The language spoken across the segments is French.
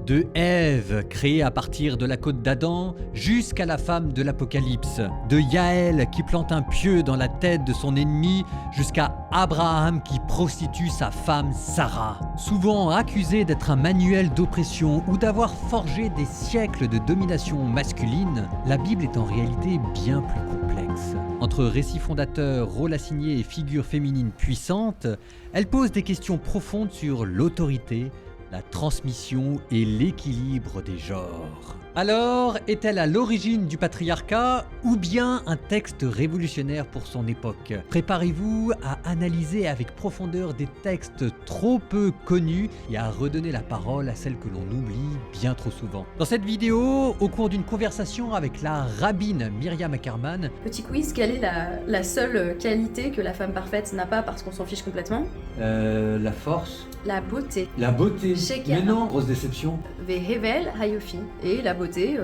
De Ève, créée à partir de la côte d'Adam, jusqu'à la femme de l'Apocalypse. De Yaël, qui plante un pieu dans la tête de son ennemi, jusqu'à Abraham qui prostitue sa femme Sarah. Souvent accusée d'être un manuel d'oppression ou d'avoir forgé des siècles de domination masculine, la Bible est en réalité bien plus complexe. Entre récits fondateurs, rôles assignés et figures féminines puissantes, elle pose des questions profondes sur l'autorité, la transmission et l'équilibre des genres. Alors, est-elle à l'origine du patriarcat ou bien un texte révolutionnaire pour son époque? Préparez-vous à analyser avec profondeur des textes trop peu connus et à redonner la parole à celles que l'on oublie bien trop souvent. Dans cette vidéo, au cours d'une conversation avec la rabbine Myriam Ackerman, petit quiz, quelle est la seule qualité que la femme parfaite n'a pas parce qu'on s'en fiche complètement? La force. La beauté. La beauté. Sheker. Mais non, grosse déception. Vehevel Hayofi. Et la beauté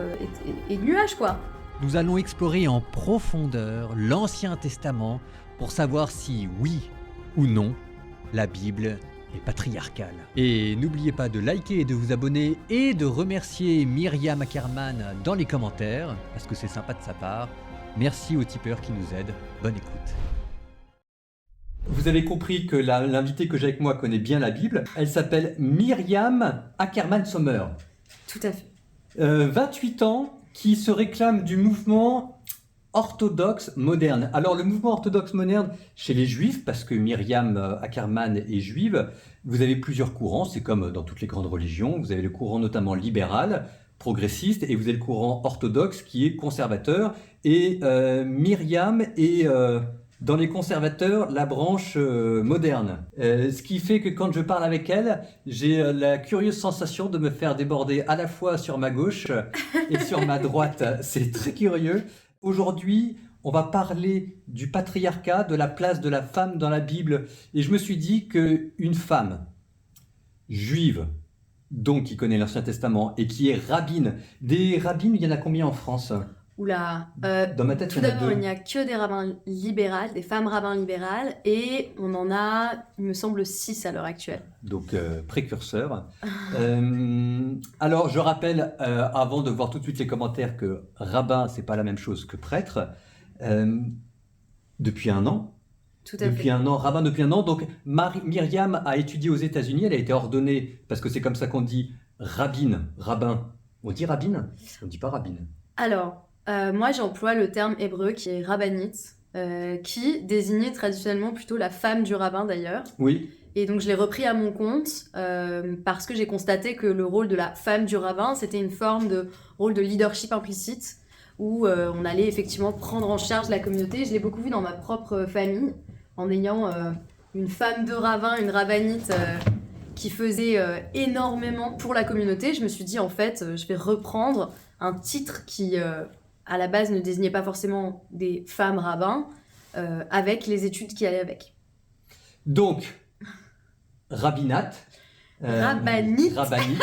est nuage quoi. nous allons explorer en profondeur l'Ancien Testament pour savoir si oui ou non la Bible est patriarcale. Et n'oubliez pas de liker et de vous abonner et de remercier Myriam Ackerman dans les commentaires parce que c'est sympa de sa part. Merci aux tipeurs qui nous aident. Bonne écoute. Vous avez compris que l'invitée que j'ai avec moi connaît bien la Bible. Elle s'appelle Myriam Ackerman-Sommer. Tout à fait. 28 ans, qui se réclame du mouvement orthodoxe moderne. Alors le mouvement orthodoxe moderne chez les juifs, parce que Myriam Ackerman est juive, vous avez plusieurs courants, c'est comme dans toutes les grandes religions. Vous avez le courant notamment libéral, progressiste, et vous avez le courant orthodoxe qui est conservateur. Et Myriam est dans les conservateurs la branche moderne. Ce qui fait que quand je parle avec elle, j'ai la curieuse sensation de me faire déborder à la fois sur ma gauche et sur ma droite. C'est très curieux. Aujourd'hui, on va parler du patriarcat, de la place de la femme dans la Bible. Et je me suis dit qu'une femme juive, donc qui connaît l'Ancien Testament et qui est rabbine, des rabbines, il y en a combien en France ? Oula. Dans ma tête, Tout il y en a d'abord, deux. il n'y a que des rabbins libérales, des femmes rabbins libérales, et on en a, il me semble, 6 à l'heure actuelle. Donc précurseur. Alors je rappelle, avant de voir tout de suite les commentaires, que rabbin, c'est pas la même chose que prêtre. Depuis un an. Tout à Depuis fait. un an, rabbin depuis un an. Donc Myriam a étudié aux États-Unis, elle a été ordonnée, parce que c'est comme ça qu'on dit rabbine, rabbin. On dit rabbine ? On ne dit pas rabbine. Alors, moi j'emploie le terme hébreu qui est rabbinite, qui désignait traditionnellement plutôt la femme du rabbin d'ailleurs. Oui. Et donc je l'ai repris à mon compte parce que j'ai constaté que le rôle de la femme du rabbin, c'était une forme de rôle de leadership implicite où on allait effectivement prendre en charge la communauté. Je l'ai beaucoup vu dans ma propre famille en ayant une femme de rabbin, une rabbinite qui faisait énormément pour la communauté. Je me suis dit en fait, je vais reprendre un titre qui à la base ne désignait pas forcément des femmes rabbins avec les études qui allaient avec. Donc, rabbinat. Rabbinite. Rabbinite,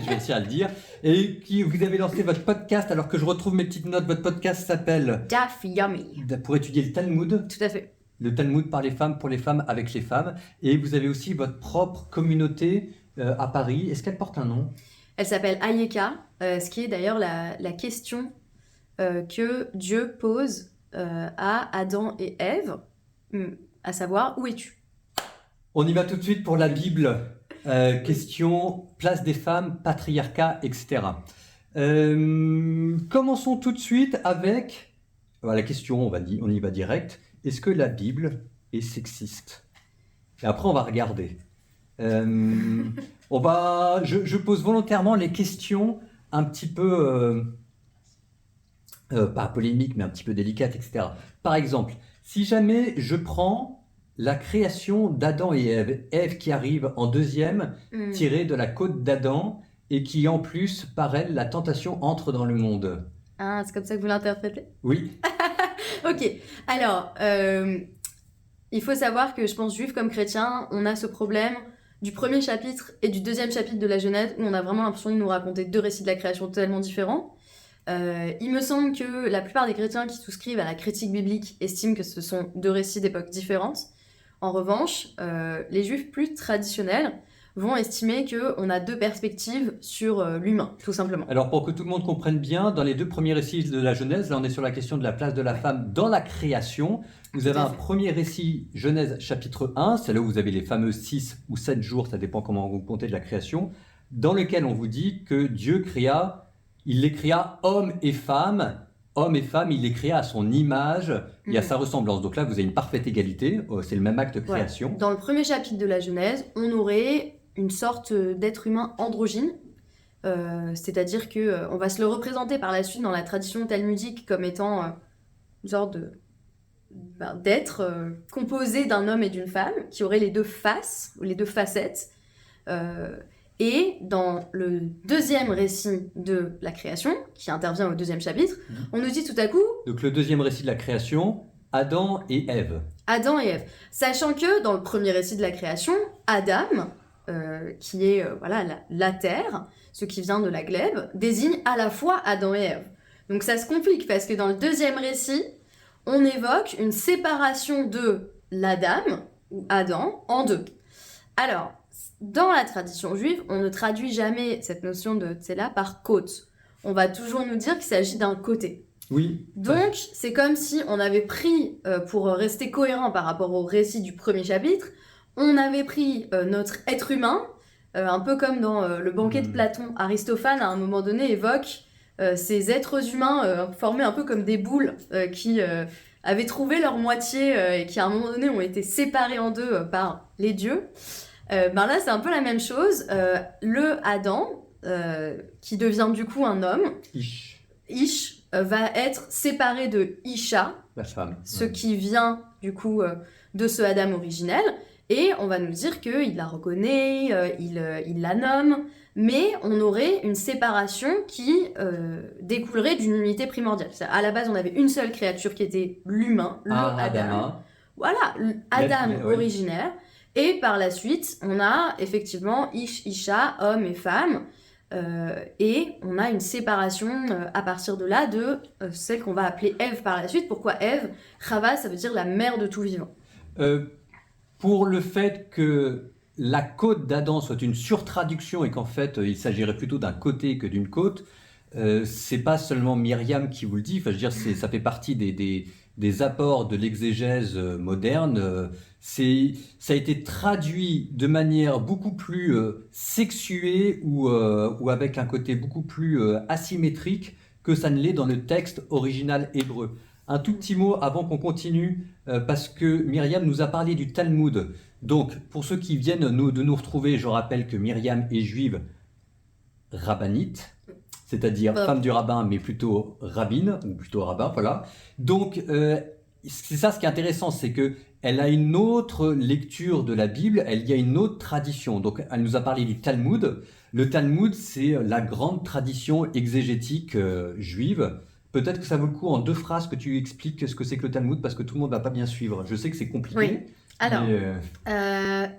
je vais essayer à le dire. Et qui, vous avez lancé votre podcast, alors que je retrouve mes petites notes, votre podcast s'appelle Daf Yomi. Pour étudier le Talmud. Tout à fait. Le Talmud par les femmes, pour les femmes, avec les femmes. Et vous avez aussi votre propre communauté à Paris. Est-ce qu'elle porte un nom ? Elle s'appelle Ayeka, ce qui est d'ailleurs la question que Dieu pose à Adam et Ève, à savoir, où es-tu ? On y va tout de suite pour la Bible. Question, place des femmes, patriarcat, etc. Commençons tout de suite avec la question, on y va direct. Est-ce que la Bible est sexiste ? Et après, on va regarder. Je pose volontairement les questions un petit peu, pas polémiques, mais un petit peu délicates, etc. Par exemple, si jamais je prends la création d'Adam et Ève, Ève qui arrive en deuxième, tirée de la côte d'Adam, et qui en plus, par elle, la tentation entre dans le monde. Ah, c'est comme ça que vous l'interprétez ? Oui. Ok, alors, il faut savoir que je pense juif comme chrétien, on a ce problème du premier chapitre et du deuxième chapitre de la Genèse, où on a vraiment l'impression de nous raconter deux récits de la création totalement différents. Il me semble que la plupart des chrétiens qui souscrivent à la critique biblique estiment que ce sont deux récits d'époques différentes. En revanche, les juifs plus traditionnels vont estimer qu'on a deux perspectives sur l'humain, tout simplement. Alors pour que tout le monde comprenne bien, dans les deux premiers récits de la Genèse, là on est sur la question de la place de la femme dans la création. Vous avez Tout à un fait. premier récit, Genèse chapitre 1, c'est là où vous avez les fameux 6 ou 7 jours, ça dépend comment vous comptez de la création, dans lequel on vous dit que Dieu il les créa hommes et femmes. Homme et femme, il les créa à son image et à sa ressemblance. Donc là, vous avez une parfaite égalité, c'est le même acte de création. Ouais. Dans le premier chapitre de la Genèse, on aurait une sorte d'être humain androgyne, c'est-à-dire que on va se le représenter par la suite dans la tradition talmudique comme étant une sorte d'être composé d'un homme et d'une femme qui aurait les deux faces ou les deux facettes. Et dans le deuxième récit de la création, qui intervient au deuxième chapitre, on nous dit tout à coup Donc le deuxième récit de la création, Adam et Ève. Adam et Ève. Sachant que dans le premier récit de la création, Adam, qui est voilà, la terre, ce qui vient de la glèbe, désigne à la fois Adam et Ève. Donc ça se complique parce que dans le deuxième récit, on évoque une séparation de l'Adam, ou Adam, en deux. Alors, dans la tradition juive, on ne traduit jamais cette notion de tsela par côte. On va toujours nous dire qu'il s'agit d'un côté. Oui. Donc, c'est comme si on avait pris, pour rester cohérent par rapport au récit du premier chapitre, on avait pris notre être humain, un peu comme dans le banquet de Platon. Aristophane, à un moment donné, évoque ces êtres humains formés un peu comme des boules qui avaient trouvé leur moitié et qui, à un moment donné, ont été séparés en deux par les dieux. Ben là, c'est un peu la même chose. Le Adam, qui devient du coup un homme, Ish, va être séparé de Isha, la femme, ce qui vient du coup de ce Adam originel, et on va nous dire qu'il la reconnaît, il la nomme, mais on aurait une séparation qui découlerait d'une unité primordiale. À la base, on avait une seule créature qui était l'humain, le Adam. Voilà, Adam originaire. Et par la suite, on a effectivement Isha, homme et femme, et on a une séparation à partir de là de celle qu'on va appeler Ève par la suite. Pourquoi Ève? Chava, ça veut dire la mère de tout vivant. Pour le fait que la côte d'Adam soit une surtraduction et qu'en fait il s'agirait plutôt d'un côté que d'une côte, c'est pas seulement Myriam qui vous le dit, enfin, je veux dire, ça fait partie des apports de l'exégèse moderne. Ça a été traduit de manière beaucoup plus sexuée ou avec un côté beaucoup plus asymétrique que ça ne l'est dans le texte original hébreu. Un tout petit mot avant qu'on continue, parce que Myriam nous a parlé du Talmud. Donc, pour ceux qui viennent de nous retrouver, je rappelle que Myriam est juive rabbinite, c'est-à-dire femme du rabbin, mais plutôt rabbine, ou plutôt rabbin, voilà. Donc, c'est ça ce qui est intéressant, c'est qu'elle a une autre lecture de la Bible, il y a une autre tradition. Donc, elle nous a parlé du Talmud. Le Talmud, c'est la grande tradition exégétique juive. Peut-être que ça vaut le coup en 2 phrases que tu expliques ce que c'est que le Talmud, parce que tout le monde ne va pas bien suivre. Je sais que c'est compliqué. Oui. Alors,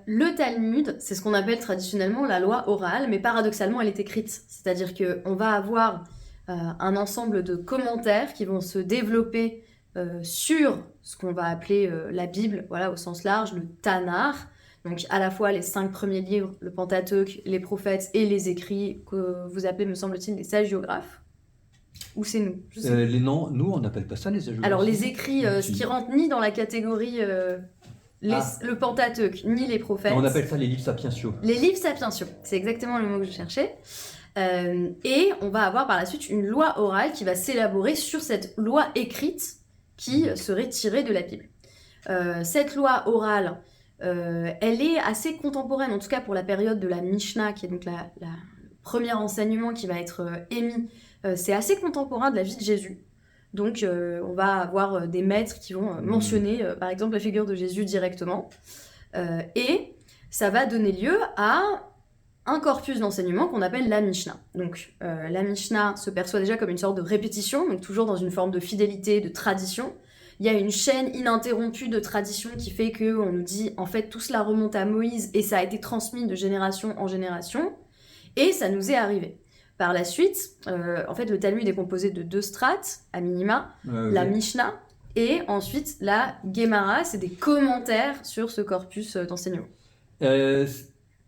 le Talmud, c'est ce qu'on appelle traditionnellement la loi orale, mais paradoxalement, elle est écrite. C'est-à-dire qu'on va avoir un ensemble de commentaires qui vont se développer sur ce qu'on va appeler la Bible, voilà, au sens large, le Tanakh. Donc, à la fois les 5 premiers livres, le Pentateuque, les prophètes et les écrits que vous appelez, me semble-t-il, les sagiographes. Ou c'est nous? Les noms, nous, on n'appelle pas ça les sagiographes. Alors, les écrits, ce qui rentre ni dans la catégorie le Pentateuque, ni les prophètes. On appelle ça les livres sapientiaux. Les livres sapientiaux, c'est exactement le mot que je cherchais. Et on va avoir par la suite une loi orale qui va s'élaborer sur cette loi écrite qui serait tirée de la Bible. Cette loi orale, elle est assez contemporaine, en tout cas pour la période de la Mishnah, qui est donc la premier enseignement qui va être émis. C'est assez contemporain de la vie de Jésus. Donc, on va avoir des maîtres qui vont mentionner, par exemple, la figure de Jésus directement. Et ça va donner lieu à un corpus d'enseignement qu'on appelle la Mishnah. Donc, la Mishnah se perçoit déjà comme une sorte de répétition, donc toujours dans une forme de fidélité, de tradition. Il y a une chaîne ininterrompue de tradition qui fait qu'on nous dit, en fait, tout cela remonte à Moïse et ça a été transmis de génération en génération. Et ça nous est arrivé. Par la suite, en fait, le Talmud est composé de 2 strates, à minima, la Mishnah et ensuite la Gemara, c'est des commentaires sur ce corpus d'enseignement.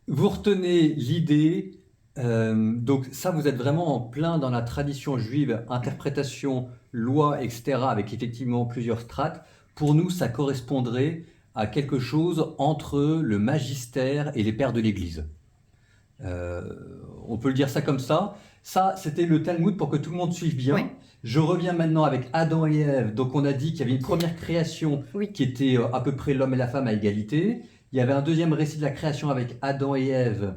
Vous retenez l'idée, donc ça vous êtes vraiment en plein dans la tradition juive, interprétation, loi, etc., avec effectivement plusieurs strates. Pour nous, ça correspondrait à quelque chose entre le magistère et les pères de l'Église. Euh, on peut le dire ça comme ça. Ça, c'était le Talmud pour que tout le monde suive bien. Oui. Je reviens maintenant avec Adam et Ève. Donc on a dit qu'il y avait une première création Oui. qui était à peu près l'homme et la femme à égalité. Il y avait un deuxième récit de la création avec Adam et Ève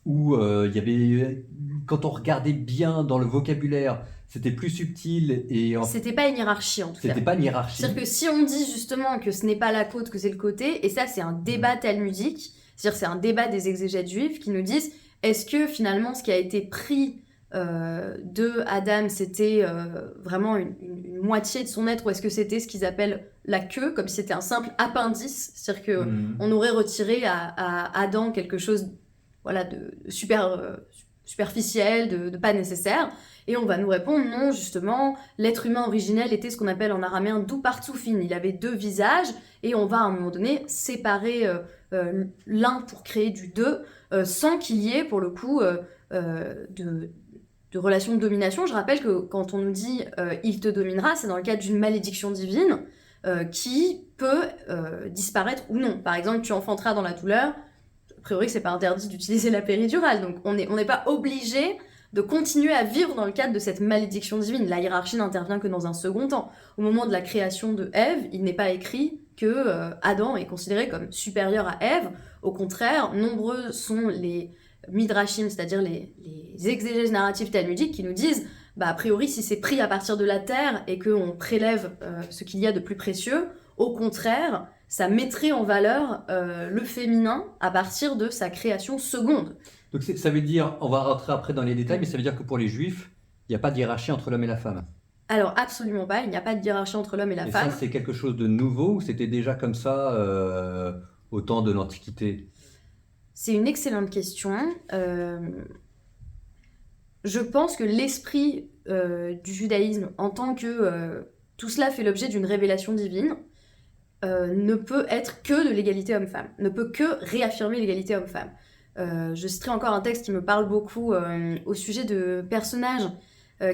où il y avait, quand on regardait bien dans le vocabulaire, c'était plus subtil et C'était pas une hiérarchie en tout cas. c'était pas une hiérarchie. C'est-à-dire que si on dit justement que ce n'est pas la côte, que c'est le côté, et ça c'est un débat talmudique, c'est-à-dire c'est un débat des exégètes juifs qui nous disent est-ce que finalement ce qui a été pris de Adam c'était vraiment une moitié de son être, ou est-ce que c'était ce qu'ils appellent la queue, comme si c'était un simple appendice, c'est-à-dire que on aurait retiré à Adam quelque chose voilà, de superficiel, de pas nécessaire. Et on va nous répondre, non, justement, l'être humain originel était ce qu'on appelle en araméen doupartoufin. Il avait deux visages, et on va à un moment donné séparer l'un pour créer du deux, sans qu'il y ait, pour le coup, de relation de domination. Je rappelle que quand on nous dit « il te dominera », c'est dans le cadre d'une malédiction divine qui peut disparaître ou non. Par exemple, tu enfanteras dans la douleur. A priori, c'est pas interdit d'utiliser la péridurale, donc on n'est pas obligé de continuer à vivre dans le cadre de cette malédiction divine. La hiérarchie n'intervient que dans un second temps. Au moment de la création de Ève, il n'est pas écrit que Adam est considéré comme supérieur à Ève. Au contraire, nombreux sont les midrashim, c'est-à-dire les exégèses narratives talmudiques qui nous disent a priori, si c'est pris à partir de la terre et qu'on prélève ce qu'il y a de plus précieux, au contraire, ça mettrait en valeur le féminin à partir de sa création seconde. Donc ça veut dire, on va rentrer après dans les détails, mais ça veut dire que pour les juifs, il n'y a pas de hiérarchie entre l'homme et la femme. Alors absolument pas, il n'y a pas de hiérarchie entre l'homme et la femme. Ça, c'est quelque chose de nouveau ou c'était déjà comme ça au temps de l'Antiquité? C'est une excellente question. Je pense que l'esprit du judaïsme, en tant que tout cela fait l'objet d'une révélation divine, ne peut être que de l'égalité homme-femme, ne peut que réaffirmer l'égalité homme-femme. Je citerai encore un texte qui me parle beaucoup au sujet de personnages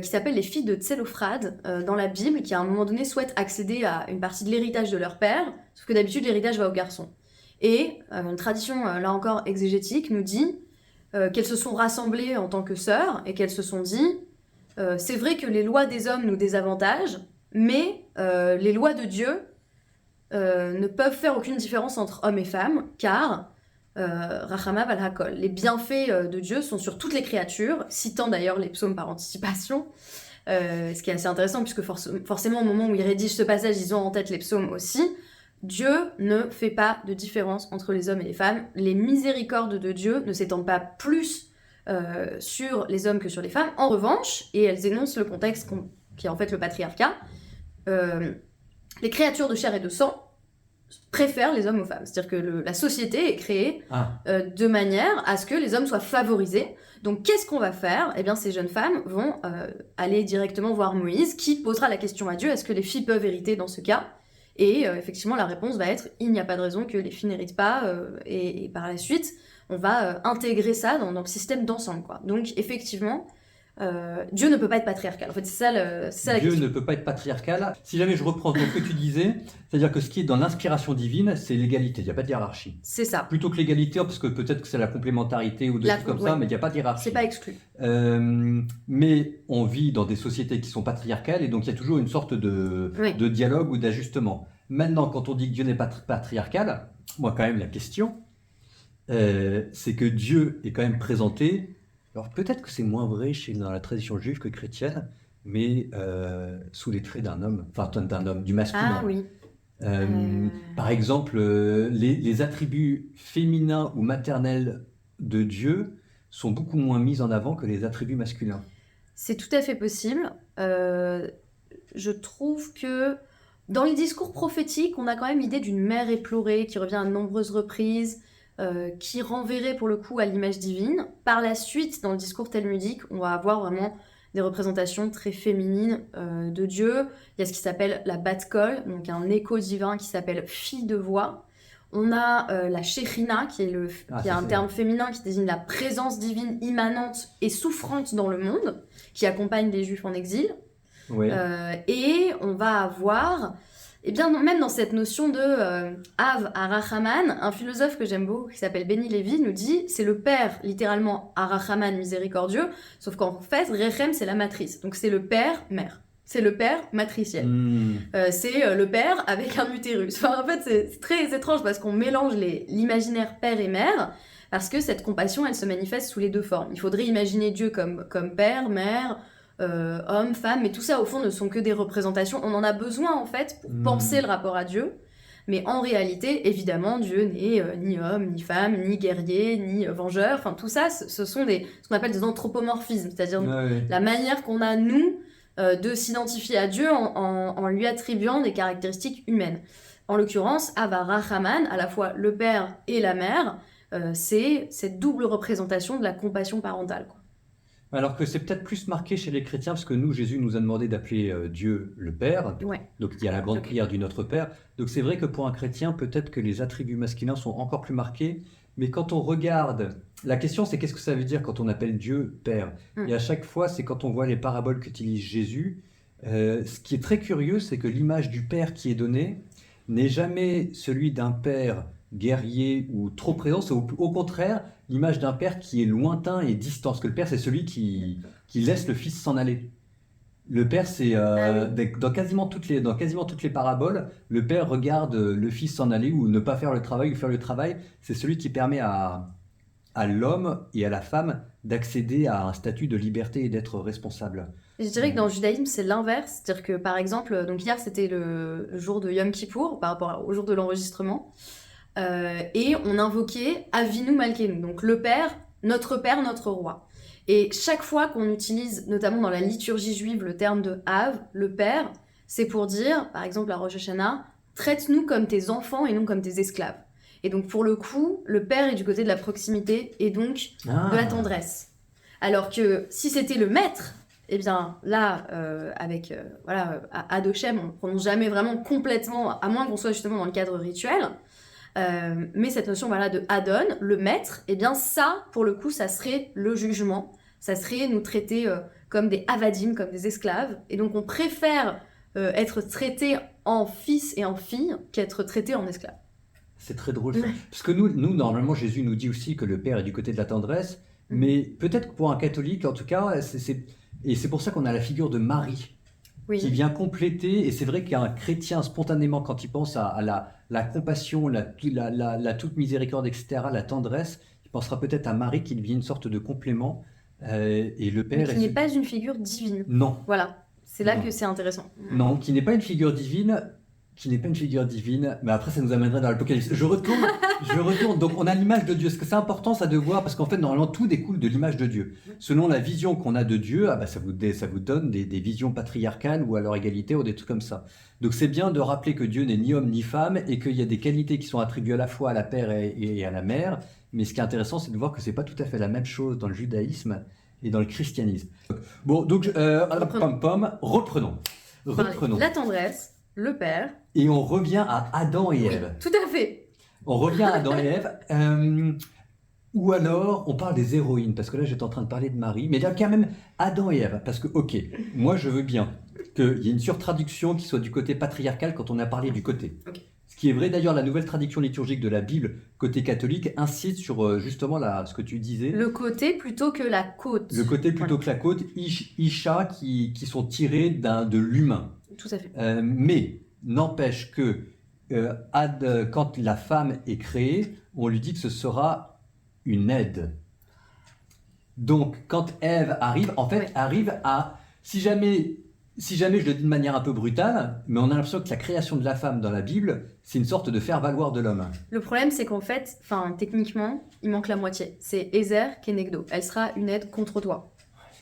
qui s'appellent les filles de Tsélophrade dans la Bible, qui à un moment donné souhaitent accéder à une partie de l'héritage de leur père, sauf que d'habitude l'héritage va aux garçons. Et une tradition, là encore exégétique, nous dit qu'elles se sont rassemblées en tant que sœurs et qu'elles se sont dit c'est vrai que les lois des hommes nous désavantagent, mais les lois de Dieu ne peuvent faire aucune différence entre hommes et femmes, car Rachama val hakol, les bienfaits de Dieu sont sur toutes les créatures, citant d'ailleurs les psaumes par anticipation, ce qui est assez intéressant puisque forcément au moment où ils rédigent ce passage, ils ont en tête les psaumes aussi. Dieu ne fait pas de différence entre les hommes et les femmes. Les miséricordes de Dieu ne s'étendent pas plus sur les hommes que sur les femmes. En revanche, et elles énoncent le contexte qui est en fait le patriarcat, les créatures de chair et de sang préfèrent les hommes aux femmes. C'est-à-dire que la société est créée de manière à ce que les hommes soient favorisés. Donc qu'est-ce qu'on va faire ? Eh bien, ces jeunes femmes vont aller directement voir Moïse, qui posera la question à Dieu, est-ce que les filles peuvent hériter dans ce cas ? Et effectivement, la réponse va être, il n'y a pas de raison que les filles n'héritent pas, et par la suite, on va intégrer ça dans le système d'ensemble, quoi. Donc effectivement, Dieu ne peut pas être patriarcal. En fait, c'est ça la Dieu question. ne peut pas être patriarcal. Si jamais je reprends ce que tu disais, c'est-à-dire que ce qui est dans l'inspiration divine, c'est l'égalité. Il n'y a pas de hiérarchie. C'est ça. Plutôt que l'égalité, parce que peut-être que c'est la complémentarité ou des choses comme ça, mais il n'y a pas de hiérarchie. C'est pas exclu. Mais on vit dans des sociétés qui sont patriarcales et donc il y a toujours une sorte de dialogue ou d'ajustement. Maintenant, quand on dit que Dieu n'est pas patriarcal, moi quand même la question, c'est que Dieu est quand même présenté. Alors peut-être que c'est moins vrai dans la tradition juive que chrétienne, mais sous les traits d'un homme, enfin d'un homme, du masculin. Ah oui. Par exemple, les attributs féminins ou maternels de Dieu sont beaucoup moins mis en avant que les attributs masculins. C'est tout à fait possible. Je trouve que dans les discours prophétiques, on a quand même l'idée d'une mère éplorée qui revient à de nombreuses reprises, qui renverrait pour le coup à l'image divine. Par la suite, dans le discours talmudique, on va avoir vraiment des représentations très féminines de Dieu. Il y a ce qui s'appelle la bat kol, donc un écho divin qui s'appelle fille de voix. On a la Shekhinah, qui est, qui est un c'est- terme féminin qui désigne la présence divine immanente et souffrante dans le monde, qui accompagne les Juifs en exil. Ouais. Et on va avoir, eh bien, même dans cette notion de Av Arachaman, un philosophe que j'aime beaucoup qui s'appelle Benny Lévy nous dit c'est le père, littéralement Arachaman, miséricordieux, sauf qu'en fait, Rechem, c'est la matrice. Donc c'est le père, mère. C'est le père matriciel. C'est le père avec un utérus. Enfin, en fait, c'est très étrange parce qu'on mélange l'imaginaire père et mère, parce que cette compassion, elle se manifeste sous les deux formes. Il faudrait imaginer Dieu comme père, mère, homme, femme, mais tout ça, au fond, ne sont que des représentations. On en a besoin, en fait, pour penser le rapport à Dieu. Mais en réalité, évidemment, Dieu n'est ni homme, ni femme, ni guerrier, ni vengeur. Enfin, tout ça, ce sont ce qu'on appelle des anthropomorphismes, c'est-à-dire la manière qu'on a, nous, de s'identifier à Dieu en lui attribuant des caractéristiques humaines. En l'occurrence, Ava Rachaman, à la fois le père et la mère, c'est cette double représentation de la compassion parentale, quoi. Alors que c'est peut-être plus marqué chez les chrétiens, parce que nous, Jésus nous a demandé d'appeler Dieu le Père. Ouais. Donc il y a la grande prière du Notre Père. Donc c'est vrai que pour un chrétien, peut-être que les attributs masculins sont encore plus marqués. Mais quand on regarde, la question c'est qu'est-ce que ça veut dire quand on appelle Dieu Père? Et à chaque fois, c'est quand on voit les paraboles qu'utilise Jésus. Ce qui est très curieux, c'est que l'image du Père qui est donnée n'est jamais celui d'un Père guerrier ou trop présent, c'est au contraire l'image d'un père qui est lointain et distant, parce que le père c'est celui qui laisse le fils s'en aller. Le père c'est dans quasiment toutes les paraboles, le père regarde le fils s'en aller ou ne pas faire le travail ou faire le travail, c'est celui qui permet à l'homme et à la femme d'accéder à un statut de liberté et d'être responsable. Je dirais que dans le judaïsme, c'est l'inverse. C'est-à-dire que, par exemple, donc hier, c'était le jour de Yom Kippour, par rapport au jour de l'enregistrement. Et on invoquait Avinu Malkeinu, donc le Père, notre roi. Et chaque fois qu'on utilise, notamment dans la liturgie juive, le terme de Av, le Père, c'est pour dire, par exemple à Rosh Hashanah, traite-nous comme tes enfants et non comme tes esclaves. Et donc pour le coup, le Père est du côté de la proximité et donc de la tendresse. Alors que si c'était le maître, eh bien là, à Adoshem, on ne prononce jamais vraiment complètement, à moins qu'on soit justement dans le cadre rituel. Mais cette notion de Adon, le maître, eh bien ça, pour le coup, ça serait le jugement. Ça serait nous traiter comme des avadim, comme des esclaves. Et donc on préfère être traité en fils et en fille qu'être traité en esclave. C'est très drôle ça. Parce que nous, normalement, Jésus nous dit aussi que le Père est du côté de la tendresse. Mais peut-être que pour un catholique, en tout cas, et c'est pour ça qu'on a la figure de Marie. Oui. Qui vient compléter, et c'est vrai qu'un chrétien, spontanément, quand il pense à la compassion, la toute miséricorde, etc., la tendresse, il pensera peut-être à Marie qui devient une sorte de complément, et le Père... Mais qui n'est pas une figure divine. Non. Voilà, c'est là que c'est intéressant. Non, qui n'est pas une figure divine, mais après ça nous amènerait dans l'Apocalypse. Je retourne, donc on a l'image de Dieu. Est-ce que c'est important ça de voir? Parce qu'en fait, normalement, tout découle de l'image de Dieu. Selon la vision qu'on a de Dieu, ça vous donne des visions patriarcales ou à leur égalité ou des trucs comme ça. Donc c'est bien de rappeler que Dieu n'est ni homme ni femme et qu'il y a des qualités qui sont attribuées à la fois à la Père et à la Mère. Mais ce qui est intéressant, c'est de voir que c'est pas tout à fait la même chose dans le judaïsme et dans le christianisme. Bon, donc reprenons. La tendresse, le Père. Et on revient à Adam et Ève. Tout à fait. On revient à Adam et Ève. Ou alors, on parle des héroïnes, parce que là, j'étais en train de parler de Marie. Mais il y a quand même Adam et Ève. Parce que, ok, moi, je veux bien qu'il y ait une surtraduction qui soit du côté patriarcal quand on a parlé du côté. Okay. Ce qui est vrai, d'ailleurs, la nouvelle traduction liturgique de la Bible, côté catholique, insiste sur justement ce que tu disais. Le côté plutôt que la côte. Le côté plutôt que la côte. Isha, qui sont tirés de l'humain. Tout à fait. Mais n'empêche que quand la femme est créée, on lui dit que ce sera une aide. Donc, quand Ève arrive, en fait, arrive à... Si jamais je le dis de manière un peu brutale, mais on a l'impression que la création de la femme dans la Bible, c'est une sorte de faire-valoir de l'homme. Le problème, c'est qu'en fait, techniquement, il manque la moitié. C'est Ezer Kenegdo. Elle sera une aide contre toi.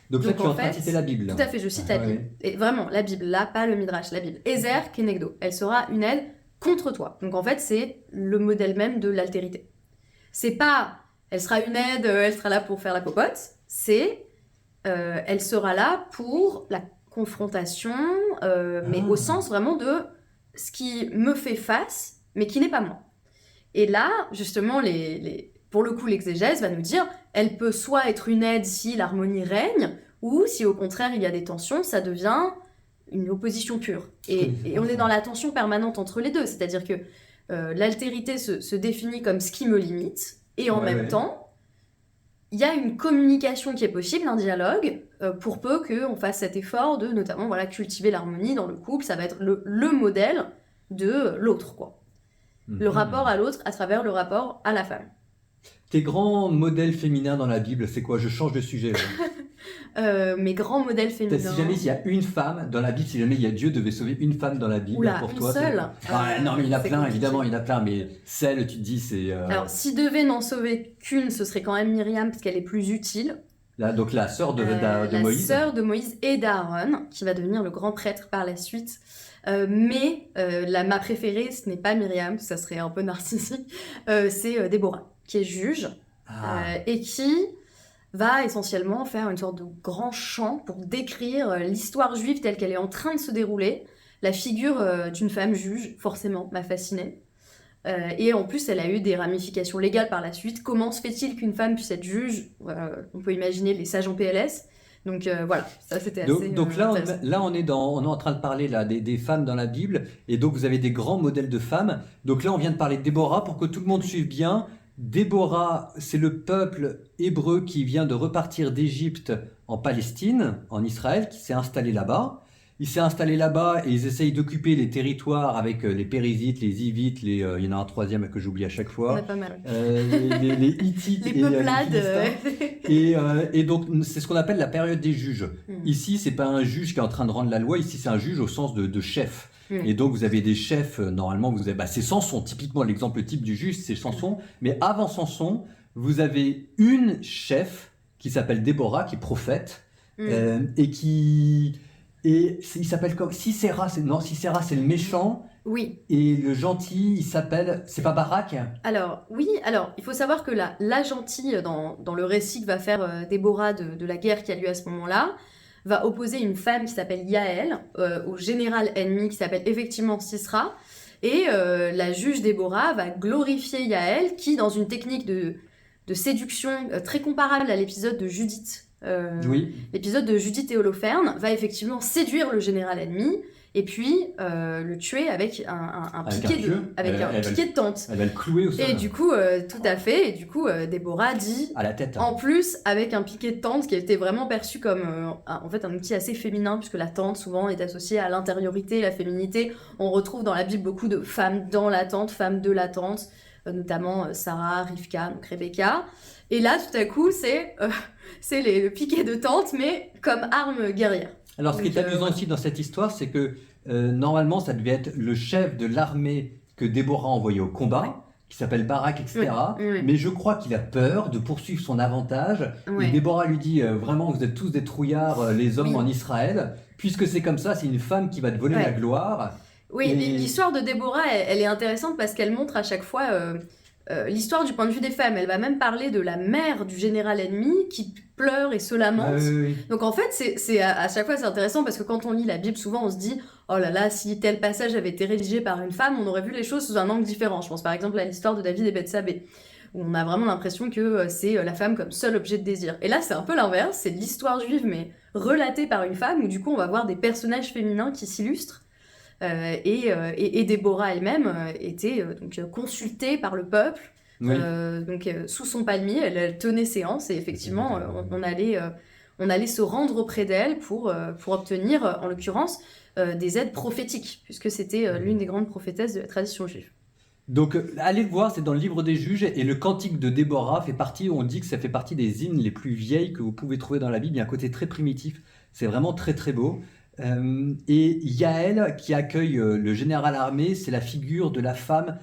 Donc là, tu es en train de citer la Bible. Tout à fait, je cite la Bible. Et vraiment, la Bible, là, pas le Midrash, la Bible. Ezer Kenegdo. Elle sera une aide contre toi. Donc en fait, c'est le modèle même de l'altérité. C'est pas, elle sera une aide, elle sera là pour faire la popote. C'est, elle sera là pour la confrontation, mais au sens vraiment de ce qui me fait face, mais qui n'est pas moi. Et là, justement, pour le coup, l'exégèse va nous dire, elle peut soit être une aide si l'harmonie règne, ou si au contraire il y a des tensions, ça devient une opposition pure. Et on est dans la tension permanente entre les deux, c'est-à-dire que l'altérité se définit comme ce qui me limite, et en même temps, il y a une communication qui est possible, un dialogue, pour peu qu'on fasse cet effort de notamment cultiver l'harmonie dans le couple. Ça va être le modèle de l'autre, quoi. Le rapport à l'autre à travers le rapport à la femme. Tes grands modèles féminins dans la Bible, c'est quoi? Je change de sujet. Mes grands modèles féminins. Si jamais il y a une femme dans la Bible, si jamais Dieu devait sauver une femme dans la Bible, Oula, pour une toi, seule non, mais il y en a plein, compliqué. évidemment, il y en a plein, mais celle, tu te dis, c'est... Alors, s'il devait n'en sauver qu'une, ce serait quand même Myriam, parce qu'elle est plus utile. Donc la sœur de Moïse. La sœur de Moïse et d'Aaron, qui va devenir le grand prêtre par la suite. Mais ma préférée, ce n'est pas Myriam, ça serait un peu narcissique, c'est Déborah, qui est juge, et qui va essentiellement faire une sorte de grand chant pour décrire l'histoire juive telle qu'elle est en train de se dérouler. La figure d'une femme juge, forcément, m'a fascinée. Et en plus, elle a eu des ramifications légales par la suite. Comment se fait-il qu'une femme puisse être juge? On peut imaginer les sages en PLS. Donc voilà, ça c'était assez... Donc là, on est en train de parler là, des femmes dans la Bible, et donc vous avez des grands modèles de femmes. Donc là, on vient de parler de Déborah, pour que tout le monde suive bien. Déborah, c'est le peuple hébreu qui vient de repartir d'Égypte en Palestine, en Israël, qui s'est installé là-bas. Il s'est installé là-bas et ils essayent d'occuper les territoires avec les Périzites, les Hivites, il y en a un troisième que j'oublie à chaque fois. On a pas mal. Les Hittites les peuplades. Et donc, c'est ce qu'on appelle la période des juges. Ici, c'est pas un juge qui est en train de rendre la loi, ici, c'est un juge au sens de chef. Et donc, vous avez des chefs, normalement, c'est Samson, typiquement, l'exemple type du juge, c'est Samson. Mais avant Samson, vous avez une chef qui s'appelle Déborah, qui est prophète, et il s'appelle comme Sisera, Sisera c'est le méchant. Oui. Et le gentil, il s'appelle, c'est pas Barak? Alors, oui, il faut savoir que la gentille, dans le récit que va faire Déborah de la guerre qui a lieu à ce moment-là, va opposer une femme qui s'appelle Yaël au général ennemi qui s'appelle effectivement Sisera. Et la juge Déborah va glorifier Yaël qui, dans une technique de séduction très comparable à l'épisode de Judith, l'épisode de Judith et Holoferne, va effectivement séduire le général ennemi et puis le tuer avec un piquet de tente. Elle va le clouer au sol. Et du coup, tout à fait, et du coup, Déborah dit... À la tête. En plus, avec un piquet de tente qui était vraiment perçu comme en fait un outil assez féminin, puisque la tente souvent est associée à l'intériorité, la féminité. On retrouve dans la Bible beaucoup de femmes dans la tente, femmes de la tente, notamment Sarah, Rivka, donc Rebecca. Et là, tout à coup, c'est le piquet de tente, mais comme arme guerrière. Alors, ce qui est amusant aussi dans cette histoire, c'est que normalement, ça devait être le chef de l'armée que Déborah a envoyé au combat, qui s'appelle Barak, etc. Mais je crois qu'il a peur de poursuivre son avantage. Et Déborah lui dit, vraiment, vous êtes tous des trouillards, les hommes en Israël. Puisque c'est comme ça, c'est une femme qui va te voler la gloire. Oui, l'histoire de Déborah, elle est intéressante parce qu'elle montre à chaque fois... l'histoire du point de vue des femmes. Elle va même parler de la mère du général ennemi qui pleure et se lamente. Donc en fait, c'est à chaque fois c'est intéressant parce que quand on lit la Bible, souvent on se dit oh là là, si tel passage avait été rédigé par une femme, on aurait vu les choses sous un angle différent. Je pense par exemple à l'histoire de David et Bethsabée, où on a vraiment l'impression que c'est la femme comme seul objet de désir. Et là, c'est un peu l'inverse, c'est l'histoire juive mais relatée par une femme, où du coup on va voir des personnages féminins qui s'illustrent. Et Déborah elle-même était donc consultée par le peuple, donc sous son palmier, elle tenait séance et effectivement on allait se rendre auprès d'elle pour obtenir en l'occurrence des aides prophétiques, puisque c'était l'une des grandes prophétesses de la tradition juive. Donc allez le voir, c'est dans le livre des juges, et le cantique de Déborah fait partie, on dit que ça fait partie des hymnes les plus vieilles que vous pouvez trouver dans la Bible. Il y a un côté très primitif, c'est vraiment très très beau. Et Yaël qui accueille le général armé, c'est la figure de la femme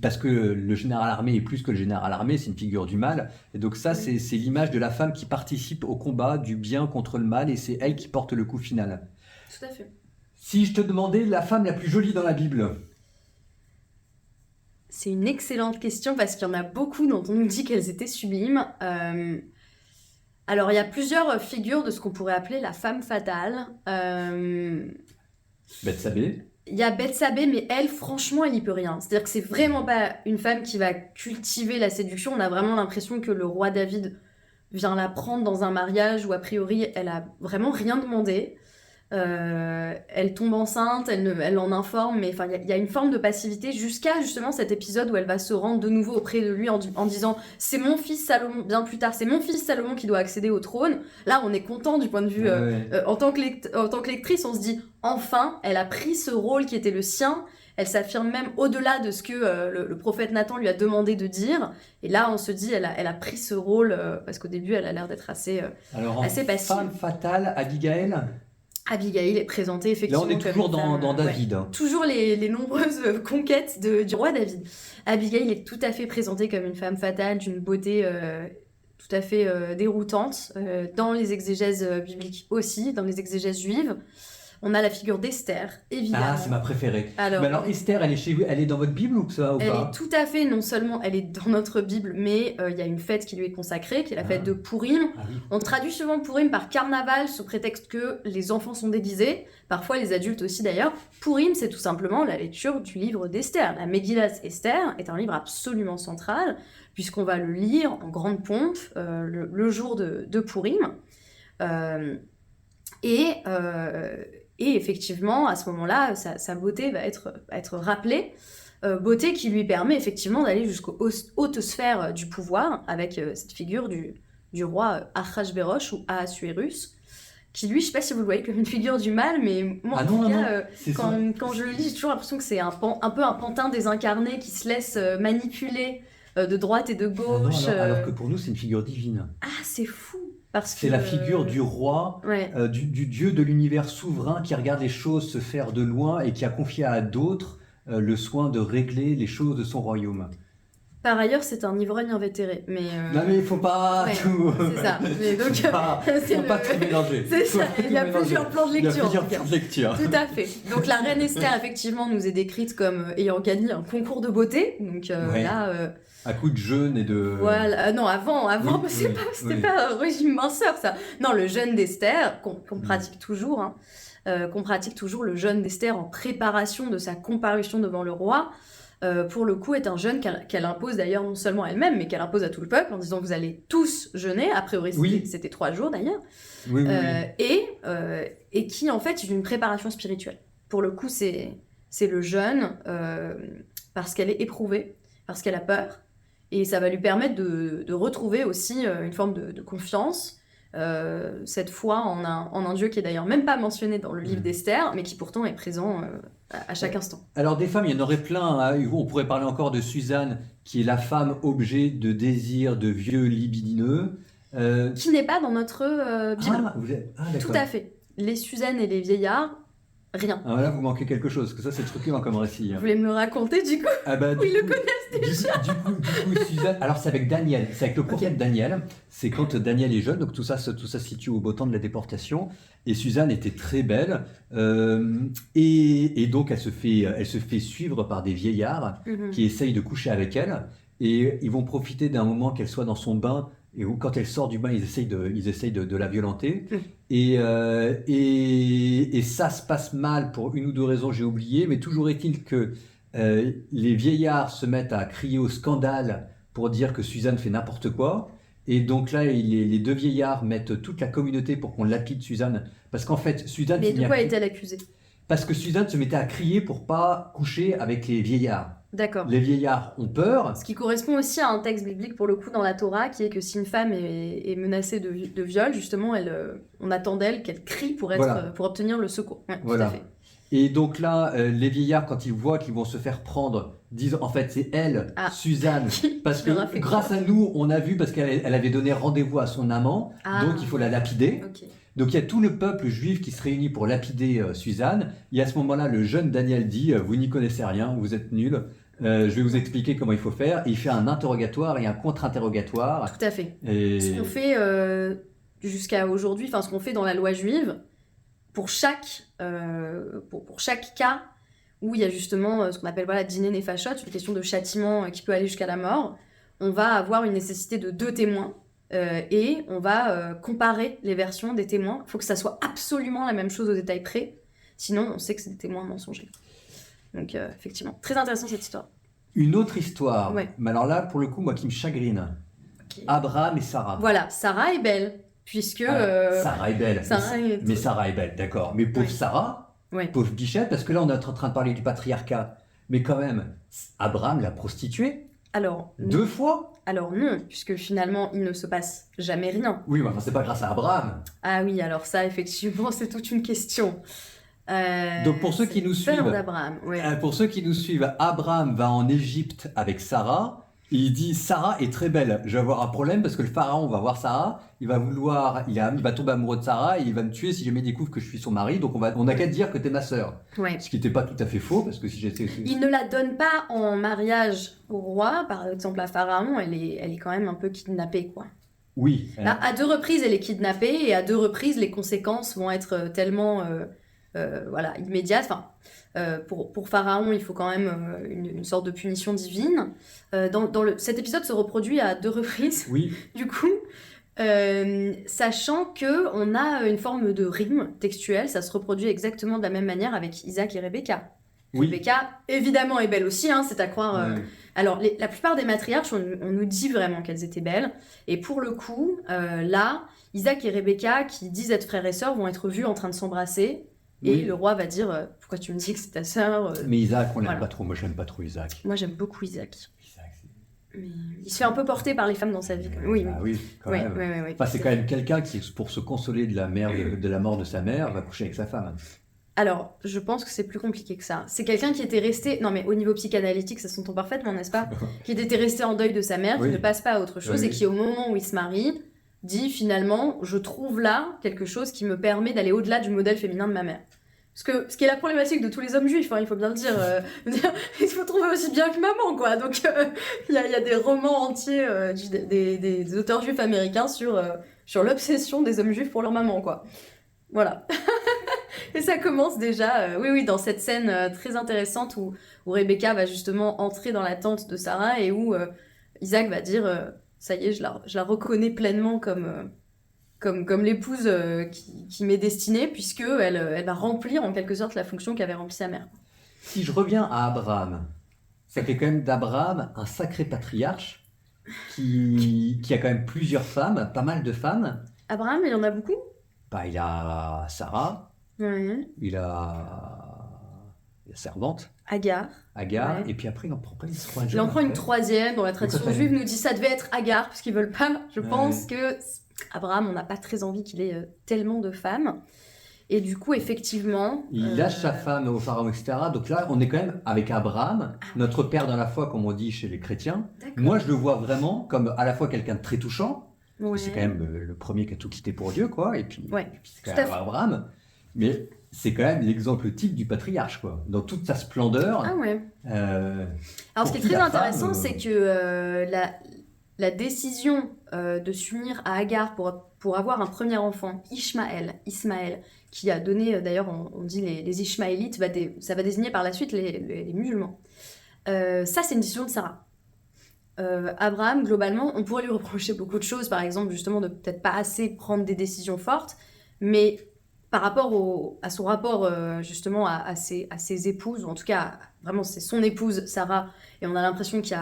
parce que le général armé est plus que le général armé, c'est une figure du mal, et donc ça c'est l'image de la femme qui participe au combat du bien contre le mal, et c'est elle qui porte le coup final. Tout à fait. Si je te demandais la femme la plus jolie dans la Bible? C'est une excellente question parce qu'il y en a beaucoup dont on nous dit qu'elles étaient sublimes. Alors, il y a plusieurs figures de ce qu'on pourrait appeler la femme fatale. Bethsabée. il y a Bethsabée, mais elle, franchement, elle n'y peut rien. C'est-à-dire que c'est vraiment pas une femme qui va cultiver la séduction. On a vraiment l'impression que le roi David vient la prendre dans un mariage où, a priori, elle a vraiment rien demandé. Elle tombe enceinte, elle en informe, mais il y a une forme de passivité jusqu'à justement cet épisode où elle va se rendre de nouveau auprès de lui en disant c'est mon fils Salomon, bien plus tard, c'est mon fils Salomon qui doit accéder au trône. Là, on est content du point de vue en tant que lectrice, on se dit enfin, elle a pris ce rôle qui était le sien. Elle s'affirme même au-delà de ce que le prophète Nathan lui a demandé de dire. Et là, on se dit, elle a pris ce rôle parce qu'au début, elle a l'air d'être assez passive. Femme fatale, Abigail. Abigail est présentée effectivement. Là, on est toujours dans David. Ouais. Toujours les nombreuses conquêtes du roi David. Abigail est tout à fait présentée comme une femme fatale, d'une beauté tout à fait déroutante, dans les exégèses bibliques aussi, dans les exégèses juives. On a la figure d'Esther, évidemment. Ah, c'est ma préférée. Alors, mais alors Esther, elle est dans votre Bible ou ça ou elle pas? est tout à fait, non seulement elle est dans notre Bible, mais il y a une fête qui lui est consacrée, qui est la fête de Pourim. Ah oui. On traduit souvent Pourim par carnaval, sous prétexte que les enfants sont déguisés, parfois les adultes aussi d'ailleurs. Pourim, c'est tout simplement la lecture du livre d'Esther. La Megillat Esther est un livre absolument central, puisqu'on va le lire en grande pompe le jour de Pourim. Et effectivement, à ce moment-là, sa beauté va être rappelée. Beauté qui lui permet effectivement d'aller jusqu'aux hautes sphères du pouvoir, avec cette figure du roi Achashverosh ou Ahasuérus, qui lui, je sais pas si vous le voyez comme une figure du mal, mais moi, en tout cas, quand je le lis, j'ai toujours l'impression que c'est un peu un pantin désincarné qui se laisse manipuler de droite et de gauche. Alors que pour nous, c'est une figure divine. Ah, c'est fou! C'est la figure du roi, du dieu de l'univers souverain qui regarde les choses se faire de loin et qui a confié à d'autres le soin de régler les choses de son royaume. Par ailleurs, c'est un ivrogne invétéré. Mais Non mais il faut pas tout... C'est ça. Mais donc, faut pas tout mélanger. C'est ça, il y a plusieurs plans de lecture. Il y a plusieurs plans de lecture. Tout à fait. Donc la reine Esther, effectivement, nous est décrite comme ayant gagné un concours de beauté. Donc là... À coup de jeûne et de... Voilà, non, avant, c'était pas un régime minceur, ça. Non, le jeûne d'Esther, qu'on pratique toujours, qu'on pratique toujours, le jeûne d'Esther en préparation de sa comparution devant le roi, pour le coup, est un jeûne qu'elle impose d'ailleurs non seulement à elle-même, mais qu'elle impose à tout le peuple, en disant vous allez tous jeûner, a priori c'était 3 jours d'ailleurs, et qui en fait est une préparation spirituelle. Pour le coup, c'est le jeûne, parce qu'elle est éprouvée, parce qu'elle a peur, et ça va lui permettre de retrouver aussi une forme de confiance, cette foi en un Dieu qui est d'ailleurs même pas mentionné dans le livre d'Esther, mais qui pourtant est présent à chaque instant. Alors des femmes, il y en aurait plein. On pourrait parler encore de Suzanne, qui est la femme objet de désir de vieux libidineux. Qui n'est pas dans notre Bible. D'accord. Tout à fait. Les Suzannes et les vieillards, rien. Ah, là, vous manquez quelque chose, parce que ça, c'est truquant comme récit. Vous voulez me le raconter, du coup? Ils le connaissent déjà. Du coup, Suzanne... Alors, c'est avec Daniel. C'est avec le prophète Daniel. C'est quand Daniel est jeune, donc tout ça se situe au beau temps de la déportation. Et Suzanne était très belle. Et donc, elle se fait suivre par des vieillards qui essayent de coucher avec elle. Et ils vont profiter d'un moment qu'elle soit dans son bain. Et quand elle sort du bain, ils essayent de la violenter. Et ça se passe mal pour une ou deux raisons, j'ai oublié. Mais toujours est-il que les vieillards se mettent à crier au scandale pour dire que Suzanne fait n'importe quoi. Et donc là, les deux vieillards mettent toute la communauté pour qu'on lapide Suzanne. Parce qu'en fait, Suzanne... Mais de quoi est-elle accusée? Parce que Suzanne se mettait à crier pour pas coucher avec les vieillards. D'accord. Les vieillards ont peur. Ce qui correspond aussi à un texte biblique pour le coup dans la Torah, qui est que si une femme est menacée de viol, justement, on attend d'elle qu'elle crie pour obtenir le secours. Ouais, voilà. Tout à fait. Et donc là, les vieillards, quand ils voient qu'ils vont se faire prendre, disent en fait c'est elle, Suzanne, parce que grâce à nous, on a vu, parce qu'elle avait donné rendez-vous à son amant, donc il faut la lapider. Okay. Donc il y a tout le peuple juif qui se réunit pour lapider Suzanne. Et à ce moment-là, le jeune Daniel dit vous n'y connaissez rien, vous êtes nuls. Je vais vous expliquer comment il faut faire. Et il fait un interrogatoire et un contre-interrogatoire. Tout à fait. Et... Ce qu'on fait jusqu'à aujourd'hui, enfin ce qu'on fait dans la loi juive, pour chaque cas où il y a justement ce qu'on appelle dîner nefashot, une question de châtiment qui peut aller jusqu'à la mort, on va avoir une nécessité de 2 témoins. Et on va comparer les versions des témoins. Il faut que ça soit absolument la même chose au détail près. Sinon, on sait que c'est des témoins mensongers. Donc, effectivement, très intéressant cette histoire. Une autre histoire, Ouais. mais alors là, pour le coup, moi qui me chagrine. Ok. Abraham et Sarah. Voilà, Sarah est belle, puisque... Sarah est belle. Sarah est- Mais Sarah est belle, d'accord. Mais pauvre Oui. Sarah, Ouais. pauvre bichette, parce que là, on est en train de parler du patriarcat. Mais quand même, Abraham l'a prostituée Alors, 2 fois. alors non, puisque finalement, il ne se passe jamais rien. Oui, mais enfin, c'est pas grâce à Abraham. Ah oui, alors ça, effectivement, c'est toute une question. Donc, pour ceux c'est qui nous le père suivent, d'Abraham, ouais. Pour ceux qui nous suivent, Abraham va en Égypte avec Sarah. Et il dit Sarah est très belle. Je vais avoir un problème parce que le pharaon va voir Sarah. Il va tomber amoureux de Sarah et il va me tuer si jamais il découvre que je suis son mari. Donc on n'a qu'à te dire que t'es ma sœur. Ouais. Ce qui n'était pas tout à fait faux parce que si j'étais. Il ne la donne pas en mariage au roi. Par exemple, la Pharaon, elle est quand même un peu kidnappée, quoi. Oui. Là, à 2 reprises, elle est kidnappée et à 2 reprises, les conséquences vont être tellement voilà, immédiates. Enfin, pour Pharaon, il faut quand même une sorte de punition divine. Cet épisode se reproduit à 2 reprises. Oui. Du coup, sachant que on a une forme de rime textuelle, ça se reproduit exactement de la même manière avec Isaac et Rebecca. Oui. Rebecca, évidemment, est belle aussi, hein, c'est à croire. Ouais. Alors, la plupart des matriarches, on nous dit vraiment qu'elles étaient belles. Et pour le coup, là, Isaac et Rebecca, qui disent être frères et sœurs, vont être vus en train de s'embrasser. Et Oui. le roi va dire pourquoi tu me dis que c'est ta sœur Mais Isaac, on l'aime Voilà. pas trop. Moi, je l'aime pas trop Isaac. Moi, j'aime beaucoup Isaac. Isaac, Mais il se fait un peu porter par les femmes dans sa vie. quand même. Oui, Ah oui, quand ouais, même. ouais. Enfin, c'est quand même quelqu'un qui, pour se consoler de la mort de sa mère, va coucher avec sa femme. Alors, je pense que c'est plus compliqué que ça. C'est quelqu'un qui était resté... Non, mais au niveau psychanalytique, ça s'entend parfaitement, n'est-ce pas? Qui était resté en deuil de sa mère, Oui. qui ne passe pas à autre chose, Oui. et qui, au moment où il se marie, dit finalement, je trouve là quelque chose qui me permet d'aller au-delà du modèle féminin de ma mère. Parce que ce qui est la problématique de tous les hommes juifs, hein, il faut bien le dire, il faut trouver aussi bien que maman, quoi. Donc, il y a des romans entiers des auteurs juifs américains sur l'obsession des hommes juifs pour leur maman, quoi. Voilà. Et ça commence déjà, oui, dans cette scène très intéressante où Rebecca va justement entrer dans la tente de Sarah et où Isaac va dire ça y est, je la reconnais pleinement comme l'épouse qui m'est destinée, puisque elle va remplir en quelque sorte la fonction qu'avait remplie sa mère. Si je reviens à Abraham, ça fait quand même d'Abraham un sacré patriarche qui a quand même plusieurs femmes, pas mal de femmes. Abraham, il y en a beaucoup? Bah, il a Sarah, Ouais. il a la servante, Agar. Agar, Ouais. et puis après il en prend pas une Il troisième. en prend une après. troisième, dont la tradition ça, juive nous dit ça devait être Agar, parce qu'ils veulent pas. Je Ouais. pense que Abraham, on n'a pas très envie qu'il ait tellement de femmes. Et du coup, effectivement... Il lâche sa femme au pharaon, etc. Donc là, on est quand même avec Abraham, notre père dans la foi, comme on dit chez les chrétiens. D'accord. Moi, je le vois vraiment comme à la fois quelqu'un de très touchant. Ouais. C'est quand même le premier qui a tout quitté pour Dieu, quoi. Et puis, Ouais, c'est quand tout à même fait. Abraham. Mais c'est quand même l'exemple type du patriarche, quoi. Dans toute sa splendeur. Ah ouais. euh, Alors, ce Pour qui est qui très la femme, intéressant, c'est que la décision de s'unir à Agar pour avoir un premier enfant, Ismaël, qui a donné, d'ailleurs, on dit les Ishmaélites, ça va désigner par la suite les musulmans. Ça, c'est une décision de Sarah. Abraham, globalement, on pourrait lui reprocher beaucoup de choses, par exemple, justement, de peut-être pas assez prendre des décisions fortes, mais par rapport à son rapport, justement, à ses épouses, ou en tout cas, vraiment, c'est son épouse, Sarah, et on a l'impression qu'il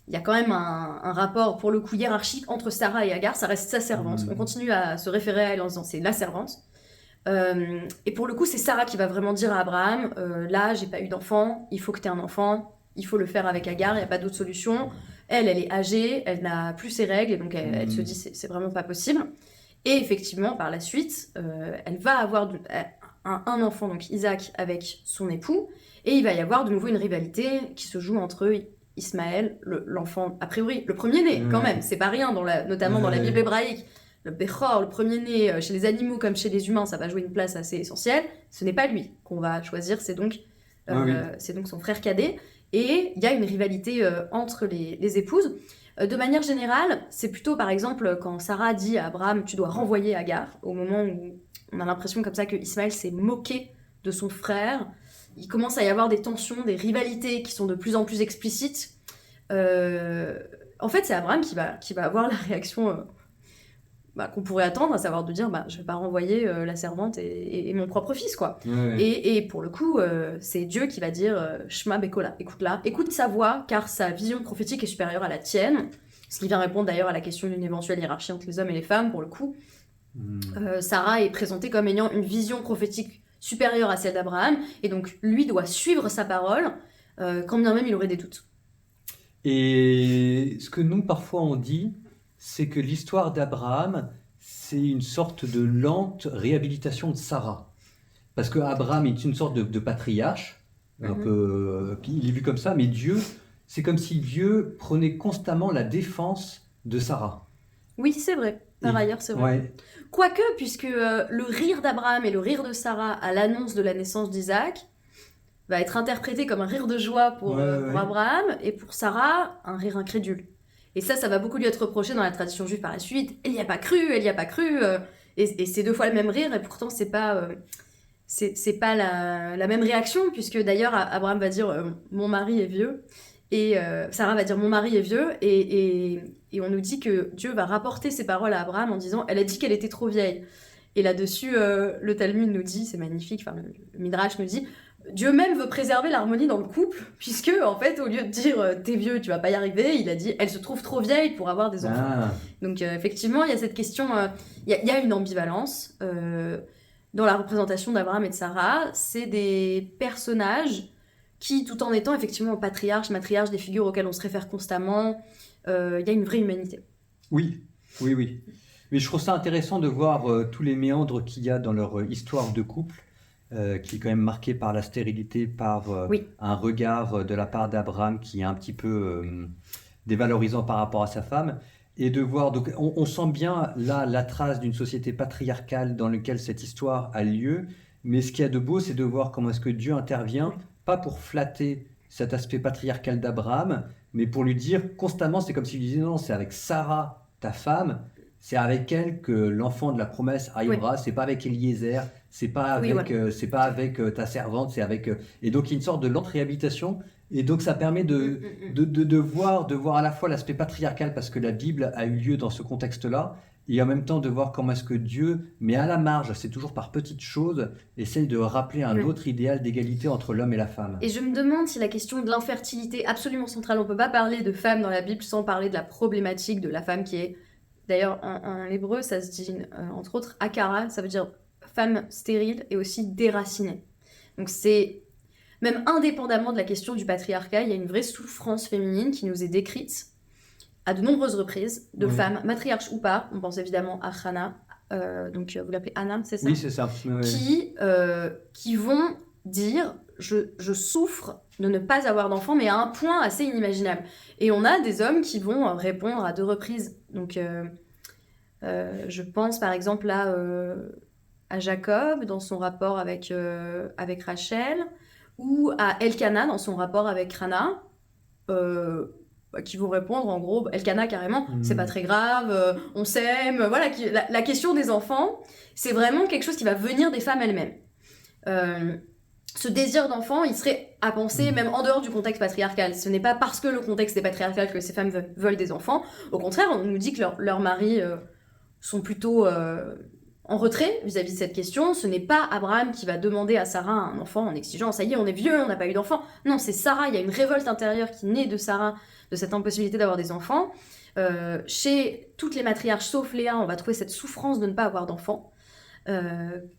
y a quand même un rapport, pour le coup, hiérarchique entre Sarah et Agar. Ça reste sa servante. Mhm. On continue à se référer à elle en disant c'est la servante. Et pour le coup, c'est Sarah qui va vraiment dire à Abraham là, j'ai pas eu d'enfant, il faut que tu aies un enfant, il faut le faire avec Agar, il n'y a pas d'autre solution. Elle est âgée, elle n'a plus ses règles, et donc elle se dit c'est vraiment pas possible. Et effectivement, par la suite, elle va avoir un enfant, donc Isaac, avec son époux, et il va y avoir de nouveau une rivalité qui se joue entre Ismaël, l'enfant, a priori, le premier-né, quand même, c'est pas rien, notamment dans la Bible hébraïque. Le Bechor, le premier-né, chez les animaux comme chez les humains, ça va jouer une place assez essentielle. Ce n'est pas lui qu'on va choisir, c'est donc son frère cadet. Et il y a une rivalité entre les épouses. De manière générale, c'est plutôt, par exemple, quand Sarah dit à Abraham « tu dois renvoyer Agar », au moment où on a l'impression comme ça que Ismaël s'est moqué de son frère. Il commence à y avoir des tensions, des rivalités qui sont de plus en plus explicites. En fait, c'est Abraham qui va avoir la réaction qu'on pourrait attendre, à savoir de dire je vais pas renvoyer la servante et mon propre fils, quoi. Ouais. Et pour le coup, c'est Dieu qui va dire Shema Bekola, écoute sa voix, car sa vision prophétique est supérieure à la tienne. Ce qui vient répondre d'ailleurs à la question d'une éventuelle hiérarchie entre les hommes et les femmes, pour le coup. Sarah est présentée comme ayant une vision prophétique supérieure à celle d'Abraham, et donc lui doit suivre sa parole, quand bien même il aurait des doutes. Et ce que nous, parfois, on dit, c'est que l'histoire d'Abraham, c'est une sorte de lente réhabilitation de Sarah. Parce que Abraham est une sorte de patriarche, un peu, il est vu comme ça, mais Dieu, c'est comme si Dieu prenait constamment la défense de Sarah. Oui, c'est vrai. Par ailleurs, c'est vrai. Ouais. Quoique, puisque le rire d'Abraham et le rire de Sarah à l'annonce de la naissance d'Isaac va être interprété comme un rire de joie pour Abraham, et pour Sarah, un rire incrédule. Et ça va beaucoup lui être reproché dans la tradition juive par la suite. Elle n'y a pas cru, et c'est 2 fois le même rire, et pourtant c'est pas la même réaction, puisque d'ailleurs Abraham va dire mon mari est vieux, et Sarah va dire mon mari est vieux, et on nous dit que Dieu va rapporter ces paroles à Abraham en disant elle a dit qu'elle était trop vieille. Et là-dessus, le Talmud nous dit, c'est magnifique, enfin le Midrash nous dit, Dieu même veut préserver l'harmonie dans le couple, puisque en fait, au lieu de dire t'es vieux, tu vas pas y arriver, il a dit elle se trouve trop vieille pour avoir des enfants. Donc effectivement, il y a cette question, il y a une ambivalence dans la représentation d'Abraham et de Sarah. C'est des personnages qui, tout en étant effectivement patriarches, matriarches, des figures auxquelles on se réfère constamment, il y a une vraie humanité. Oui. Mais je trouve ça intéressant de voir tous les méandres qu'il y a dans leur histoire de couple, qui est quand même marquée par la stérilité, par un regard de la part d'Abraham qui est un petit peu dévalorisant par rapport à sa femme. Et de voir, donc on sent bien là la trace d'une société patriarcale dans laquelle cette histoire a lieu, mais ce qu'il y a de beau, c'est de voir comment est-ce que Dieu intervient, pas pour flatter cet aspect patriarcal d'Abraham, mais pour lui dire constamment, c'est comme s'il lui disait non, c'est avec Sarah, ta femme, c'est avec elle que l'enfant de la promesse arrivera, c'est pas avec Eliezer, c'est pas avec ta servante, c'est avec... Et donc il y a une sorte de lente réhabilitation, et donc ça permet de voir à la fois l'aspect patriarcal, parce que la Bible a eu lieu dans ce contexte-là, et en même temps de voir comment est-ce que Dieu, mais à la marge, c'est toujours par petites choses, essaye de rappeler un autre idéal d'égalité entre l'homme et la femme. Et je me demande si la question de l'infertilité, absolument centrale, on peut pas parler de femme dans la Bible sans parler de la problématique de la femme qui est... D'ailleurs, en hébreu, ça se dit, entre autres, akara, ça veut dire femme stérile et aussi déracinée. Donc c'est, même indépendamment de la question du patriarcat, il y a une vraie souffrance féminine qui nous est décrite à de nombreuses reprises, de femmes, matriarches ou pas. On pense évidemment à Hannah, donc vous l'appelez Anna, c'est ça ? Oui, c'est ça. Qui vont dire je souffre de ne pas avoir d'enfant, mais à un point assez inimaginable. Et on a des hommes qui vont répondre à 2 reprises. Donc, je pense par exemple à Jacob dans son rapport avec Rachel, ou à Elkana dans son rapport avec Rana, qui vont répondre en gros, Elkana carrément, c'est pas très grave, on s'aime, voilà. La question des enfants, c'est vraiment quelque chose qui va venir des femmes elles-mêmes. Ce désir d'enfant, il serait à penser même en dehors du contexte patriarcal. Ce n'est pas parce que le contexte est patriarcal que ces femmes veulent des enfants. Au contraire, on nous dit que leurs maris sont plutôt en retrait vis-à-vis de cette question. Ce n'est pas Abraham qui va demander à Sarah un enfant en exigeant « ça y est, on est vieux, on n'a pas eu d'enfant ». Non, c'est Sarah, il y a une révolte intérieure qui naît de Sarah, de cette impossibilité d'avoir des enfants. Chez toutes les matriarches, sauf Léa, on va trouver cette souffrance de ne pas avoir d'enfants.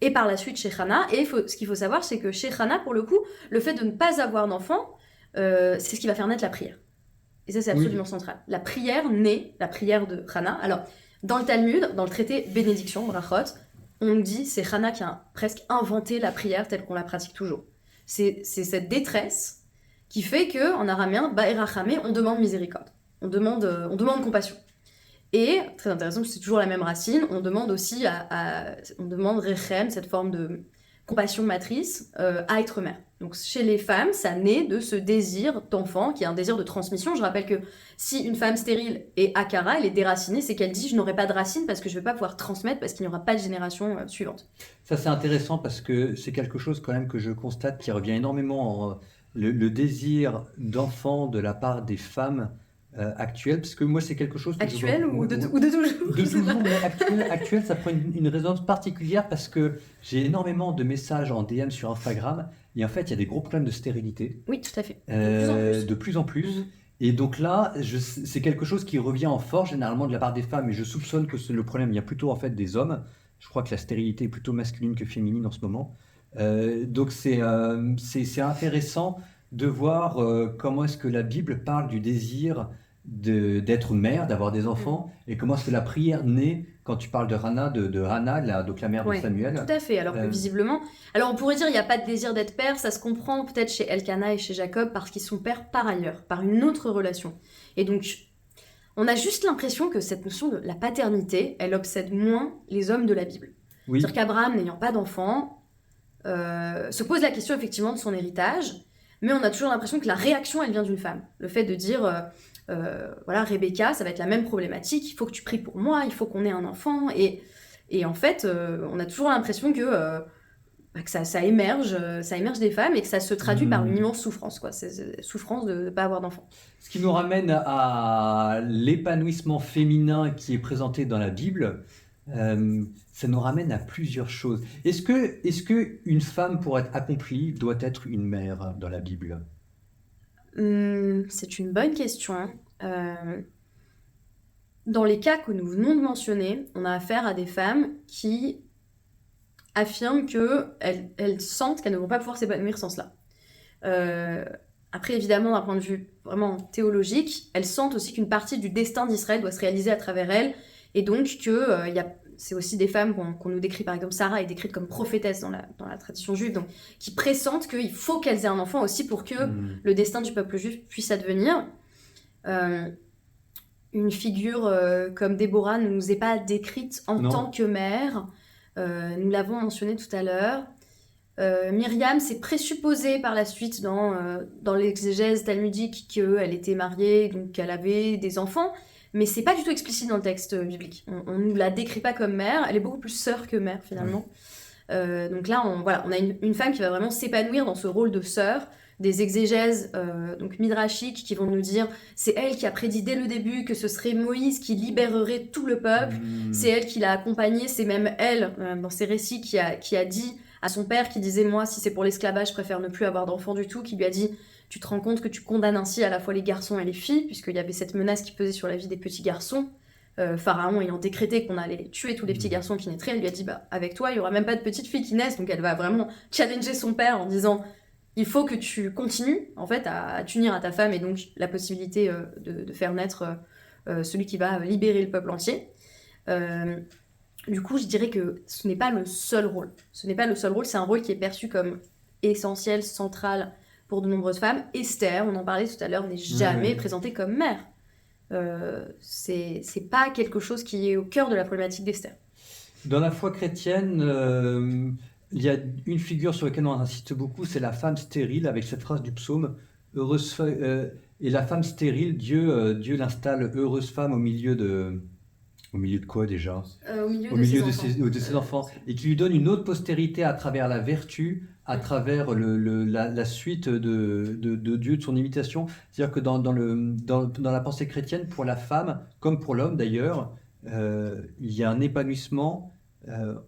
Et par la suite chez Hannah, et ce qu'il faut savoir, c'est que chez Hannah, pour le coup, le fait de ne pas avoir d'enfant, c'est ce qui va faire naître la prière. Et ça, c'est absolument central. La prière naît, la prière de Hannah. Alors, dans le Talmud, dans le traité bénédiction, Brachot, on nous dit c'est Hannah qui a presque inventé la prière telle qu'on la pratique toujours. C'est cette détresse qui fait qu'en araméen, Ba'erachamé, on demande miséricorde, on demande compassion. Et, très intéressant, c'est toujours la même racine, on demande aussi on demande rechem, cette forme de compassion matrice, à être mère. Donc chez les femmes, ça naît de ce désir d'enfant, qui est un désir de transmission. Je rappelle que si une femme stérile est akara, elle est déracinée, c'est qu'elle dit « je n'aurai pas de racines parce que je ne vais pas pouvoir transmettre, parce qu'il n'y aura pas de génération suivante ». Ça, c'est intéressant parce que c'est quelque chose quand même que je constate qui revient énormément, le désir d'enfant de la part des femmes actuelle, parce que moi c'est quelque chose que Actuel je vois, ou de toujours? de toujours, mais actuel, ça prend une résonance particulière parce que j'ai énormément de messages en DM sur Instagram et en fait il y a des gros problèmes de stérilité. Oui, tout à fait. De plus en plus. Mhm. Et donc là, c'est quelque chose qui revient en force généralement de la part des femmes, et je soupçonne que le problème vient plutôt en fait des hommes. Je crois que la stérilité est plutôt masculine que féminine en ce moment. Donc c'est intéressant de voir comment est-ce que la Bible parle du désir d'être mère, d'avoir des enfants, et comment est-ce que la prière naît quand tu parles de Hannah, de Hannah, donc la mère Ouais, de Samuel. tout à fait. Alors que visiblement, alors on pourrait dire il n'y a pas de désir d'être père, ça se comprend peut-être chez Elkanah et chez Jacob parce qu'ils sont pères par ailleurs, par une autre relation. Et donc, on a juste l'impression que cette notion de la paternité, elle obsède moins les hommes de la Bible. Oui. C'est-à-dire qu'Abraham, n'ayant pas d'enfant, se pose la question effectivement de son héritage, mais on a toujours l'impression que la réaction, elle vient d'une femme. Le fait de dire, voilà, Rebecca, ça va être la même problématique, il faut que tu pries pour moi, il faut qu'on ait un enfant, et en fait, on a toujours l'impression que ça émerge des femmes et que ça se traduit par une immense souffrance, quoi. C'est souffrance de ne pas avoir d'enfant. Ce qui nous ramène à l'épanouissement féminin qui est présenté dans la Bible. Ça nous ramène à plusieurs choses. Est-ce que une femme, pour être accomplie, doit être une mère dans la Bible? C'est une bonne question. Dans les cas que nous venons de mentionner, on a affaire à des femmes qui affirment qu'elles sentent qu'elles ne vont pas pouvoir s'épanouir sans cela. Après, évidemment, d'un point de vue vraiment théologique, elles sentent aussi qu'une partie du destin d'Israël doit se réaliser à travers elles, et donc que c'est aussi des femmes qu'on nous décrit, par exemple, Sarah est décrite comme prophétesse dans la tradition juive, donc qui pressentent qu'il faut qu'elles aient un enfant aussi pour que le destin du peuple juif puisse advenir. Une figure comme Déborah ne nous est pas décrite en tant que mère, nous l'avons mentionné tout à l'heure. Myriam, c'est présupposé par la suite dans l'exégèse talmudique qu'elle était mariée, donc qu'elle avait des enfants, mais c'est pas du tout explicite dans le texte biblique. On nous la décrit pas comme mère, elle est beaucoup plus sœur que mère finalement. Donc là, on a une femme qui va vraiment s'épanouir dans ce rôle de sœur. Des exégèses donc midrashiques qui vont nous dire c'est elle qui a prédit dès le début que ce serait Moïse qui libérerait tout le peuple, c'est elle qui l'a accompagné, c'est même elle dans ses récits qui a dit à son père qui disait moi si c'est pour l'esclavage je préfère ne plus avoir d'enfants du tout, qui lui a dit tu te rends compte que tu condamnes ainsi à la fois les garçons et les filles, puisqu'il y avait cette menace qui pesait sur la vie des petits garçons. Pharaon ayant décrété qu'on allait tuer tous les petits garçons qui naîtraient, elle lui a dit avec toi il y aura même pas de petites filles qui naissent, donc elle va vraiment challenger son père en disant il faut que tu continues en fait à t'unir à ta femme, et donc la possibilité de faire naître celui qui va libérer le peuple entier. Du coup, je dirais que ce n'est pas le seul rôle. Ce n'est pas le seul rôle, c'est un rôle qui est perçu comme essentiel, central pour de nombreuses femmes. Esther, on en parlait tout à l'heure, n'est jamais présentée comme mère. C'est pas quelque chose qui est au cœur de la problématique d'Esther. Dans la foi chrétienne, il y a une figure sur laquelle on insiste beaucoup, c'est la femme stérile, avec cette phrase du psaume heureuse et la femme stérile, Dieu l'installe heureuse femme au milieu de quoi déjà? Au milieu de ses enfants, et qui lui donne une autre postérité à travers la vertu, à travers la suite de Dieu, de son imitation. C'est-à-dire que dans la pensée chrétienne, pour la femme, comme pour l'homme d'ailleurs, il y a un épanouissement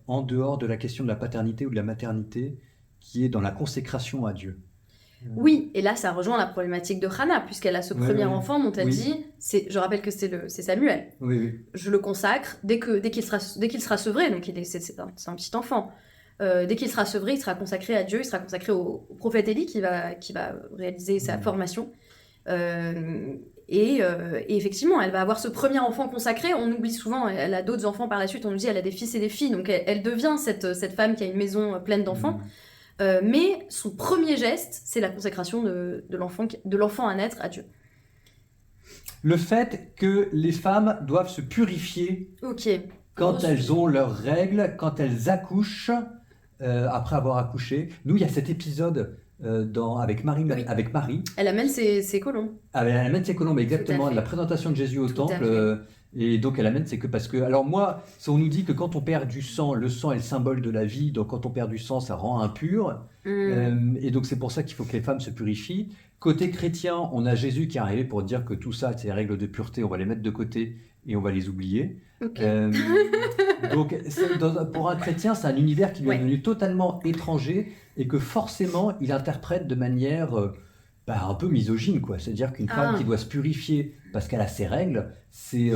en dehors de la question de la paternité ou de la maternité, qui est dans la consécration à Dieu. Oui, et là ça rejoint la problématique de Hannah, puisqu'elle a ce premier enfant dont elle dit, je rappelle que c'est Samuel, je le consacre dès qu'il sera sevré, donc c'est un petit enfant, dès qu'il sera sevré, il sera consacré à Dieu, il sera consacré au prophète Élie qui va réaliser sa formation. Et effectivement, elle va avoir ce premier enfant consacré. On oublie souvent, elle a d'autres enfants par la suite, on nous dit elle a des fils et des filles, donc elle devient cette femme qui a une maison pleine d'enfants. Mais son premier geste, c'est la consécration de l'enfant à naître à Dieu. Le fait que les femmes doivent se purifier quand elles ont leurs règles, quand elles accouchent, après avoir accouché. Nous, il y a cet épisode avec Marie. Elle amène ses colombes. Elle amène ses colombes, exactement. La présentation de Jésus au temple. Et donc elle amène, c'est que parce que... Alors moi, si on nous dit que quand on perd du sang, le sang est le symbole de la vie, donc quand on perd du sang, ça rend impur. Et donc c'est pour ça qu'il faut que les femmes se purifient. Côté chrétien, on a Jésus qui est arrivé pour dire que tout ça, ces règles de pureté, on va les mettre de côté et on va les oublier. Ok. Donc pour un chrétien, c'est un univers qui lui est Ouais. devenu totalement étranger et que forcément, il interprète de manière un peu misogyne, quoi. C'est-à-dire qu'une femme qui doit se purifier parce qu'elle a ses règles, c'est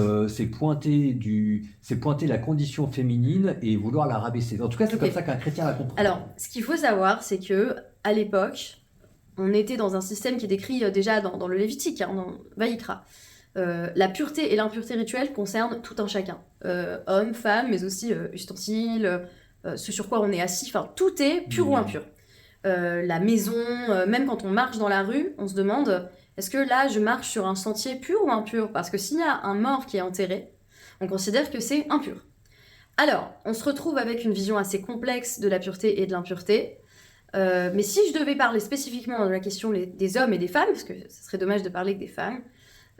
pointer la condition féminine et vouloir la rabaisser. En tout cas, c'est Ok. comme ça qu'un chrétien la comprend. Alors, ce qu'il faut savoir, c'est que à l'époque, on était dans un système qui est décrit déjà dans le Lévitique, hein, dans Vaïkra. La pureté et l'impureté rituelle concernent tout un chacun. Hommes, femmes, mais aussi ustensiles, ce sur quoi on est assis, enfin, tout est pur ou impur. La maison, même quand on marche dans la rue, on se demande, est-ce que là, je marche sur un sentier pur ou impur? Parce que s'il y a un mort qui est enterré, on considère que c'est impur. Alors, on se retrouve avec une vision assez complexe de la pureté et de l'impureté. Mais si je devais parler spécifiquement de la question des hommes et des femmes, parce que ce serait dommage de parler que des femmes,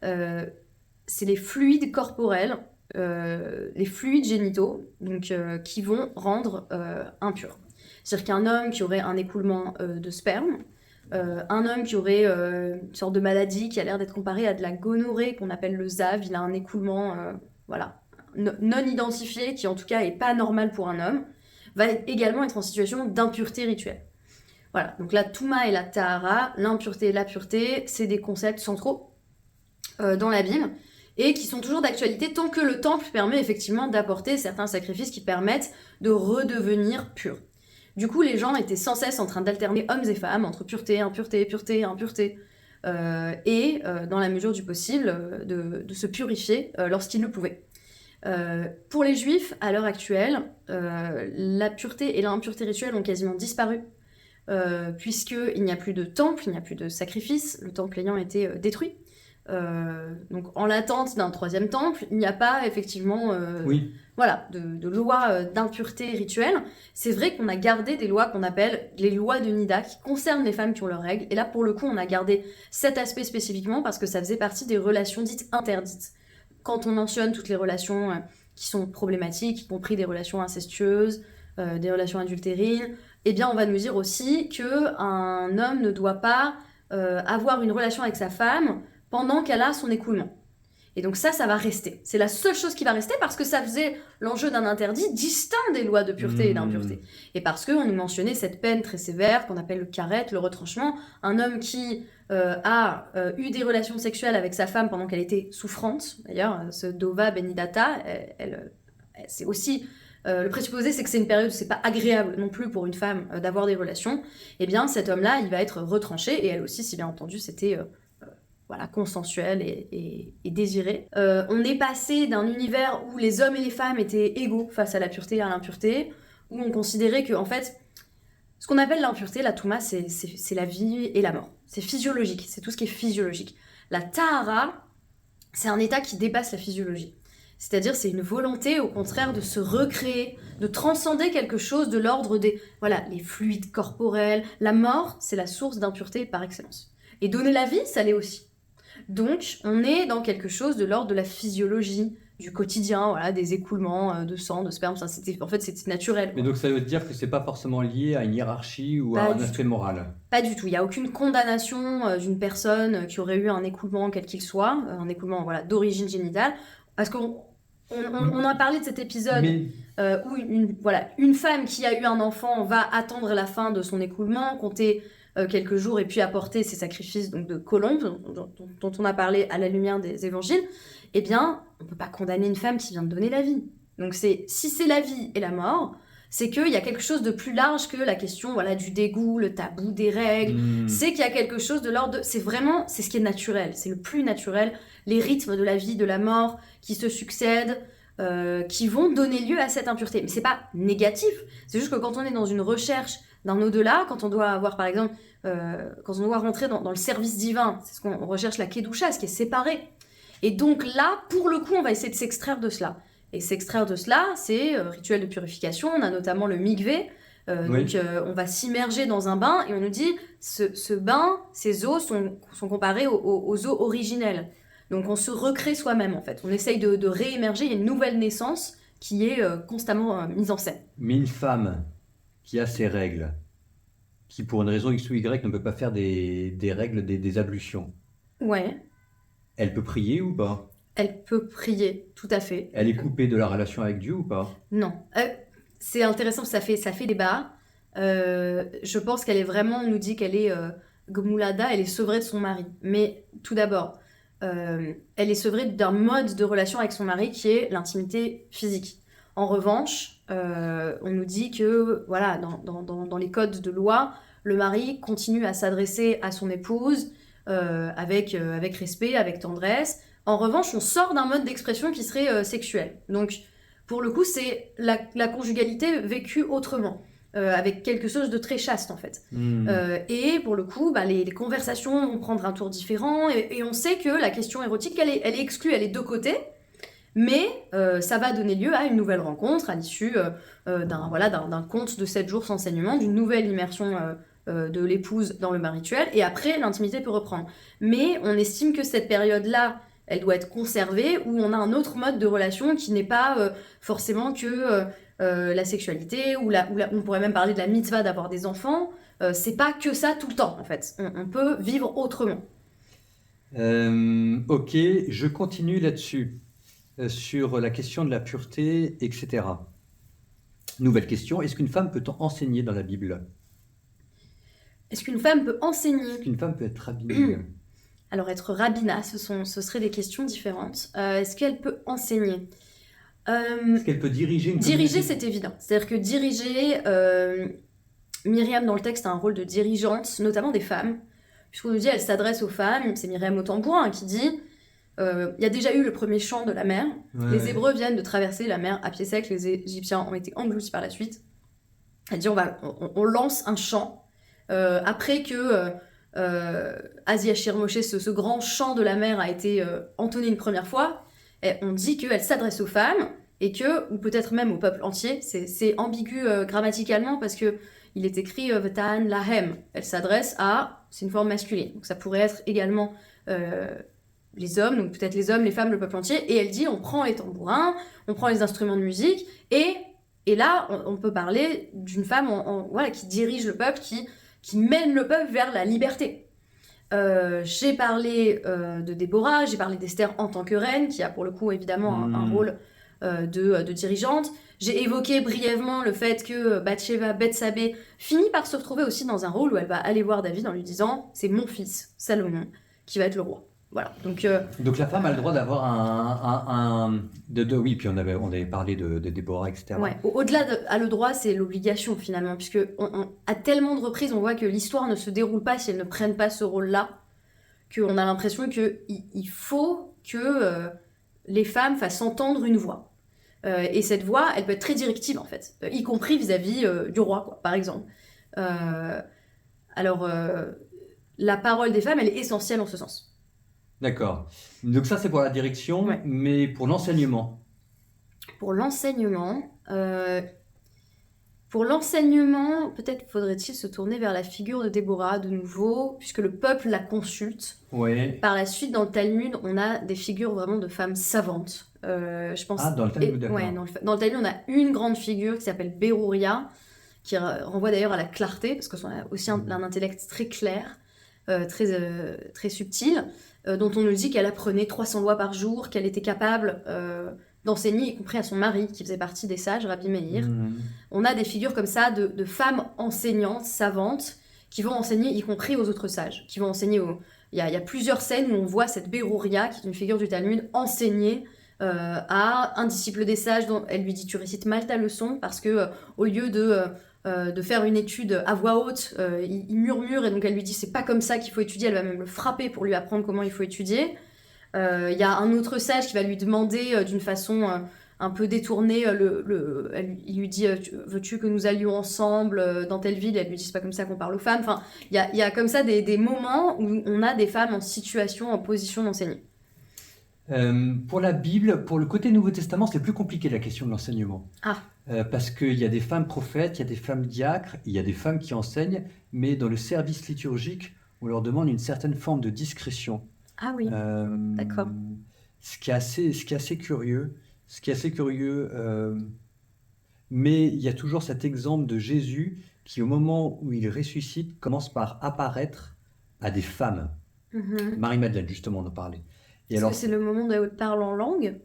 c'est les fluides corporels, les fluides génitaux, donc, qui vont rendre impur. C'est-à-dire qu'un homme qui aurait un écoulement de sperme, un homme qui aurait une sorte de maladie qui a l'air d'être comparée à de la gonorrhée qu'on appelle le ZAV, il a un écoulement non identifié, qui en tout cas est pas normal pour un homme, va également être en situation d'impureté rituelle. Voilà, donc la Touma et la Tahara, l'impureté et la pureté, c'est des concepts centraux dans la Bible, et qui sont toujours d'actualité tant que le temple permet effectivement d'apporter certains sacrifices qui permettent de redevenir purs. Du coup, les gens étaient sans cesse en train d'alterner hommes et femmes entre pureté, impureté, pureté, impureté, et dans la mesure du possible, de se purifier lorsqu'ils le pouvaient. Pour les juifs, à l'heure actuelle, la pureté et l'impureté rituelle ont quasiment disparu, puisqu'il n'y a plus de temple, il n'y a plus de sacrifice, le temple ayant été détruit. Donc en l'attente d'un troisième temple, il n'y a pas effectivement de loi d'impureté rituelle. C'est vrai qu'on a gardé des lois qu'on appelle les lois de Nida qui concernent les femmes qui ont leurs règles, et là pour le coup on a gardé cet aspect spécifiquement parce que ça faisait partie des relations dites interdites. Quand on mentionne toutes les relations qui sont problématiques, y compris des relations incestueuses, des relations adultérines, eh bien on va nous dire aussi qu'un homme ne doit pas avoir une relation avec sa femme pendant qu'elle a son écoulement. Et donc ça va rester. C'est la seule chose qui va rester parce que ça faisait l'enjeu d'un interdit distinct des lois de pureté et d'impureté. Et parce qu'on nous mentionnait cette peine très sévère qu'on appelle le karet, le retranchement. Un homme qui a eu des relations sexuelles avec sa femme pendant qu'elle était souffrante, d'ailleurs, ce dova benidata, c'est aussi... le présupposé, c'est que c'est une période où c'est pas agréable non plus pour une femme d'avoir des relations. Eh bien, cet homme-là, il va être retranché, et elle aussi, si bien entendu, c'était... consensuel et désiré. On est passé d'un univers où les hommes et les femmes étaient égaux face à la pureté et à l'impureté, où on considérait que, en fait, ce qu'on appelle l'impureté, la Touma, c'est la vie et la mort. C'est physiologique, c'est tout ce qui est physiologique. La Tahara, c'est un état qui dépasse la physiologie. C'est-à-dire, c'est une volonté, au contraire, de se recréer, de transcender quelque chose de l'ordre des... Voilà, les fluides corporels. La mort, c'est la source d'impureté par excellence. Et donner la vie, ça l'est aussi. Donc, on est dans quelque chose de l'ordre de la physiologie, du quotidien, voilà, des écoulements de sang, de sperme, ça, c'était naturel. Mais donc ça veut dire que c'est pas forcément lié à une hiérarchie ou à un aspect moral? Pas du tout, il n'y a aucune condamnation d'une personne qui aurait eu un écoulement quel qu'il soit, un écoulement d'origine génitale, parce qu'on a parlé de cet épisode où une femme qui a eu un enfant va attendre la fin de son écoulement, compter quelques jours et puis apporter ces sacrifices donc, de colombes dont on a parlé à la lumière des évangiles, eh bien, on ne peut pas condamner une femme qui vient de donner la vie. Donc si c'est la vie et la mort, c'est qu'il y a quelque chose de plus large que la question du dégoût, le tabou des règles. C'est qu'il y a quelque chose de l'ordre de... C'est ce qui est naturel, c'est le plus naturel, les rythmes de la vie, de la mort qui se succèdent, qui vont donner lieu à cette impureté. Mais c'est pas négatif, c'est juste que quand on est dans une recherche d'un au-delà, quand on doit avoir, par exemple, quand on doit rentrer dans le service divin, c'est ce qu'on recherche, la Kedusha, ce qui est séparé. Et donc là, pour le coup, on va essayer de s'extraire de cela. Et s'extraire de cela, c'est rituel de purification, on a notamment le mikvé, donc on va s'immerger dans un bain, et on nous dit, ce bain, ces eaux sont comparées aux eaux originelles. Donc on se recrée soi-même en fait. On essaye de réémerger, il y a une nouvelle naissance qui est constamment mise en scène. Mais une femme qui a ses règles, qui pour une raison X ou Y ne peut pas faire des règles, des ablutions, Ouais, elle peut prier ou pas? elle peut prier, tout à fait. Elle est coupée de la relation avec Dieu ou pas? Non. C'est intéressant, ça fait débat. Je pense qu'elle est vraiment, on nous dit qu'elle est Gmoulada, elle est sevrée de son mari. Mais tout d'abord, elle est sevrée d'un mode de relation avec son mari qui est l'intimité physique. En revanche, on nous dit que voilà, dans les codes de loi, le mari continue à s'adresser à son épouse avec respect, avec tendresse. En revanche, on sort d'un mode d'expression qui serait sexuel. Donc, pour le coup, c'est la conjugalité vécue autrement, avec quelque chose de très chaste en fait. Et pour le coup, les conversations vont prendre un tour différent, et on sait que la question érotique, elle est exclue, elle est de côté, mais ça va donner lieu à une nouvelle rencontre à l'issue d'un conte de 7 jours sans saignement, d'une nouvelle immersion de l'épouse dans le bain rituel, et après, l'intimité peut reprendre. Mais on estime que cette période-là, elle doit être conservée, où on a un autre mode de relation qui n'est pas forcément que la sexualité, on pourrait même parler de la mitzvah d'avoir des enfants. C'est pas que ça tout le temps, en fait. On peut vivre autrement. Ok, je continue là-dessus, sur la question de la pureté, etc. Nouvelle question, est-ce qu'une femme peut enseigner dans la Bible? Est-ce qu'une femme peut enseigner? Est-ce qu'une femme peut être rabbinée? Alors, être rabbinat, ce seraient des questions différentes. Est-ce qu'elle peut enseigner? Est-ce qu'elle peut diriger une Diriger, communauté? c'est évident. C'est-à-dire que diriger, Myriam dans le texte a un rôle de dirigeante, notamment des femmes, puisqu'on nous dit elle s'adresse aux femmes. C'est Myriam au tambourin qui dit il y a déjà eu le premier chant de la mer. Ouais. Les Hébreux viennent de traverser la mer à pied sec. Les Égyptiens ont été engloutis par la suite. Elle dit on lance un chant après que Asi Ashir Moshe, ce grand chant de la mer, a été entonné une première fois. Et on dit qu'elle s'adresse aux femmes, et ou peut-être même au peuple entier. C'est ambigu grammaticalement parce que il est écrit V'taan lahem. Elle s'adresse à, c'est une forme masculine. Donc ça pourrait être également les hommes, donc peut-être les hommes, les femmes, le peuple entier. Et elle dit on prend les tambourins, on prend les instruments de musique, et là on peut parler d'une femme qui dirige le peuple, qui mène le peuple vers la liberté. J'ai parlé de Déborah, j'ai parlé d'Esther en tant que reine, qui a pour le coup évidemment un rôle de dirigeante. J'ai évoqué brièvement le fait que Bathsheba, Bethsabée finit par se retrouver aussi dans un rôle où elle va aller voir David en lui disant « c'est mon fils, Salomon, qui va être le roi ». Voilà, donc la femme a le droit d'avoir oui, puis on avait parlé de Déborah, etc. ouais, au-delà a le droit, c'est l'obligation finalement, puisque à tellement de reprises, on voit que l'histoire ne se déroule pas si elles ne prennent pas ce rôle-là, qu'on a l'impression qu'il faut que les femmes fassent entendre une voix. Et cette voix, elle peut être très directive en fait, y compris vis-à-vis du roi, quoi, par exemple. Alors, la parole des femmes, elle est essentielle en ce sens. D'accord. Donc ça, c'est pour la direction, Ouais. mais pour l'enseignement. Pour l'enseignement, peut-être faudrait-il se tourner vers la figure de Déborah de nouveau, puisque le peuple la consulte. Ouais. Par la suite, dans le Talmud, on a des figures vraiment de femmes savantes. Je pense. Ah, dans le Talmud, d'accord. Ouais, dans le Talmud, on a une grande figure qui s'appelle Berouria, qui renvoie d'ailleurs à la clarté, parce qu'on a aussi un intellect très clair, très subtil, dont on nous dit qu'elle apprenait 300 lois par jour, qu'elle était capable d'enseigner, y compris à son mari, qui faisait partie des sages, Rabbi Meir. On a des figures comme ça de femmes enseignantes, savantes, qui vont enseigner, y compris aux autres sages, qui vont enseigner Il y a plusieurs scènes où on voit cette Berouria, qui est une figure du Talmud, enseigner à un disciple des sages, dont elle lui dit « tu récites mal ta leçon » parce que au lieu de faire une étude à voix haute, il murmure, et donc elle lui dit « c'est pas comme ça qu'il faut étudier », elle va même le frapper pour lui apprendre comment il faut étudier. Il y a un autre sage qui va lui demander d'une façon un peu détournée, il lui dit « veux-tu que nous allions ensemble dans telle ville ?» Elle lui dit « c'est pas comme ça qu'on parle aux femmes ». Enfin, il y a comme ça des moments où on a des femmes en situation, en position d'enseigner. Pour la Bible, pour le côté Nouveau Testament, c'est plus compliqué la question de l'enseignement. Parce qu'il y a des femmes prophètes, il y a des femmes diacres, il y a des femmes qui enseignent, mais dans le service liturgique, on leur demande une certaine forme de discrétion. Ah oui, d'accord. Ce qui est assez curieux, mais il y a toujours cet exemple de Jésus qui, au moment où il ressuscite, commence par apparaître à des femmes. Mhm. Marie-Madeleine, justement, on en parlait. Et Est-ce alors, que c'est le moment où elle parle en langue?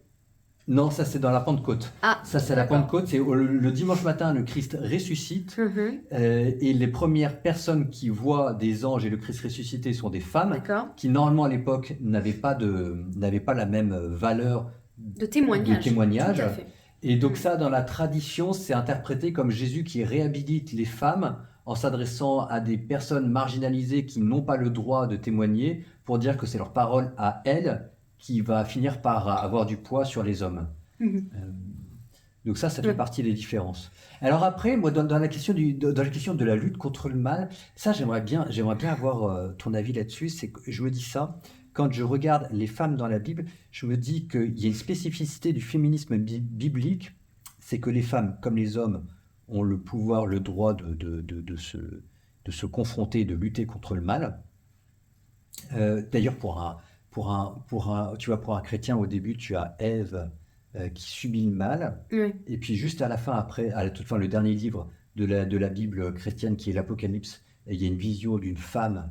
non, ça c'est dans la Pentecôte. Ah, Ça c'est la d'accord. Pentecôte, c'est le dimanche matin, le Christ ressuscite, Mhm. et les premières personnes qui voient des anges et le Christ ressuscité sont des femmes D'accord. qui, normalement, à l'époque, n'avaient pas la même valeur De témoignage. de témoignage. Tout à fait. Et donc Mm. ça, dans la tradition, c'est interprété comme Jésus qui réhabilite les femmes en s'adressant à des personnes marginalisées qui n'ont pas le droit de témoigner pour dire que c'est leur parole à elles qui va finir par avoir du poids sur les hommes. Mhm. Donc ça fait Ouais. partie des différences. Alors après, moi, dans la question de la lutte contre le mal, ça, j'aimerais bien avoir ton avis là-dessus. C'est que je me dis ça, quand je regarde les femmes dans la Bible, je me dis qu'il y a une spécificité du féminisme biblique, c'est que les femmes, comme les hommes, ont le pouvoir, le droit de se confronter, de lutter contre le mal. D'ailleurs, tu vois, pour un chrétien, au début, tu as Ève qui subit le mal. Oui. Et puis juste à la fin, après, à la toute fin, le dernier livre de la Bible chrétienne qui est l'Apocalypse, il y a une vision d'une femme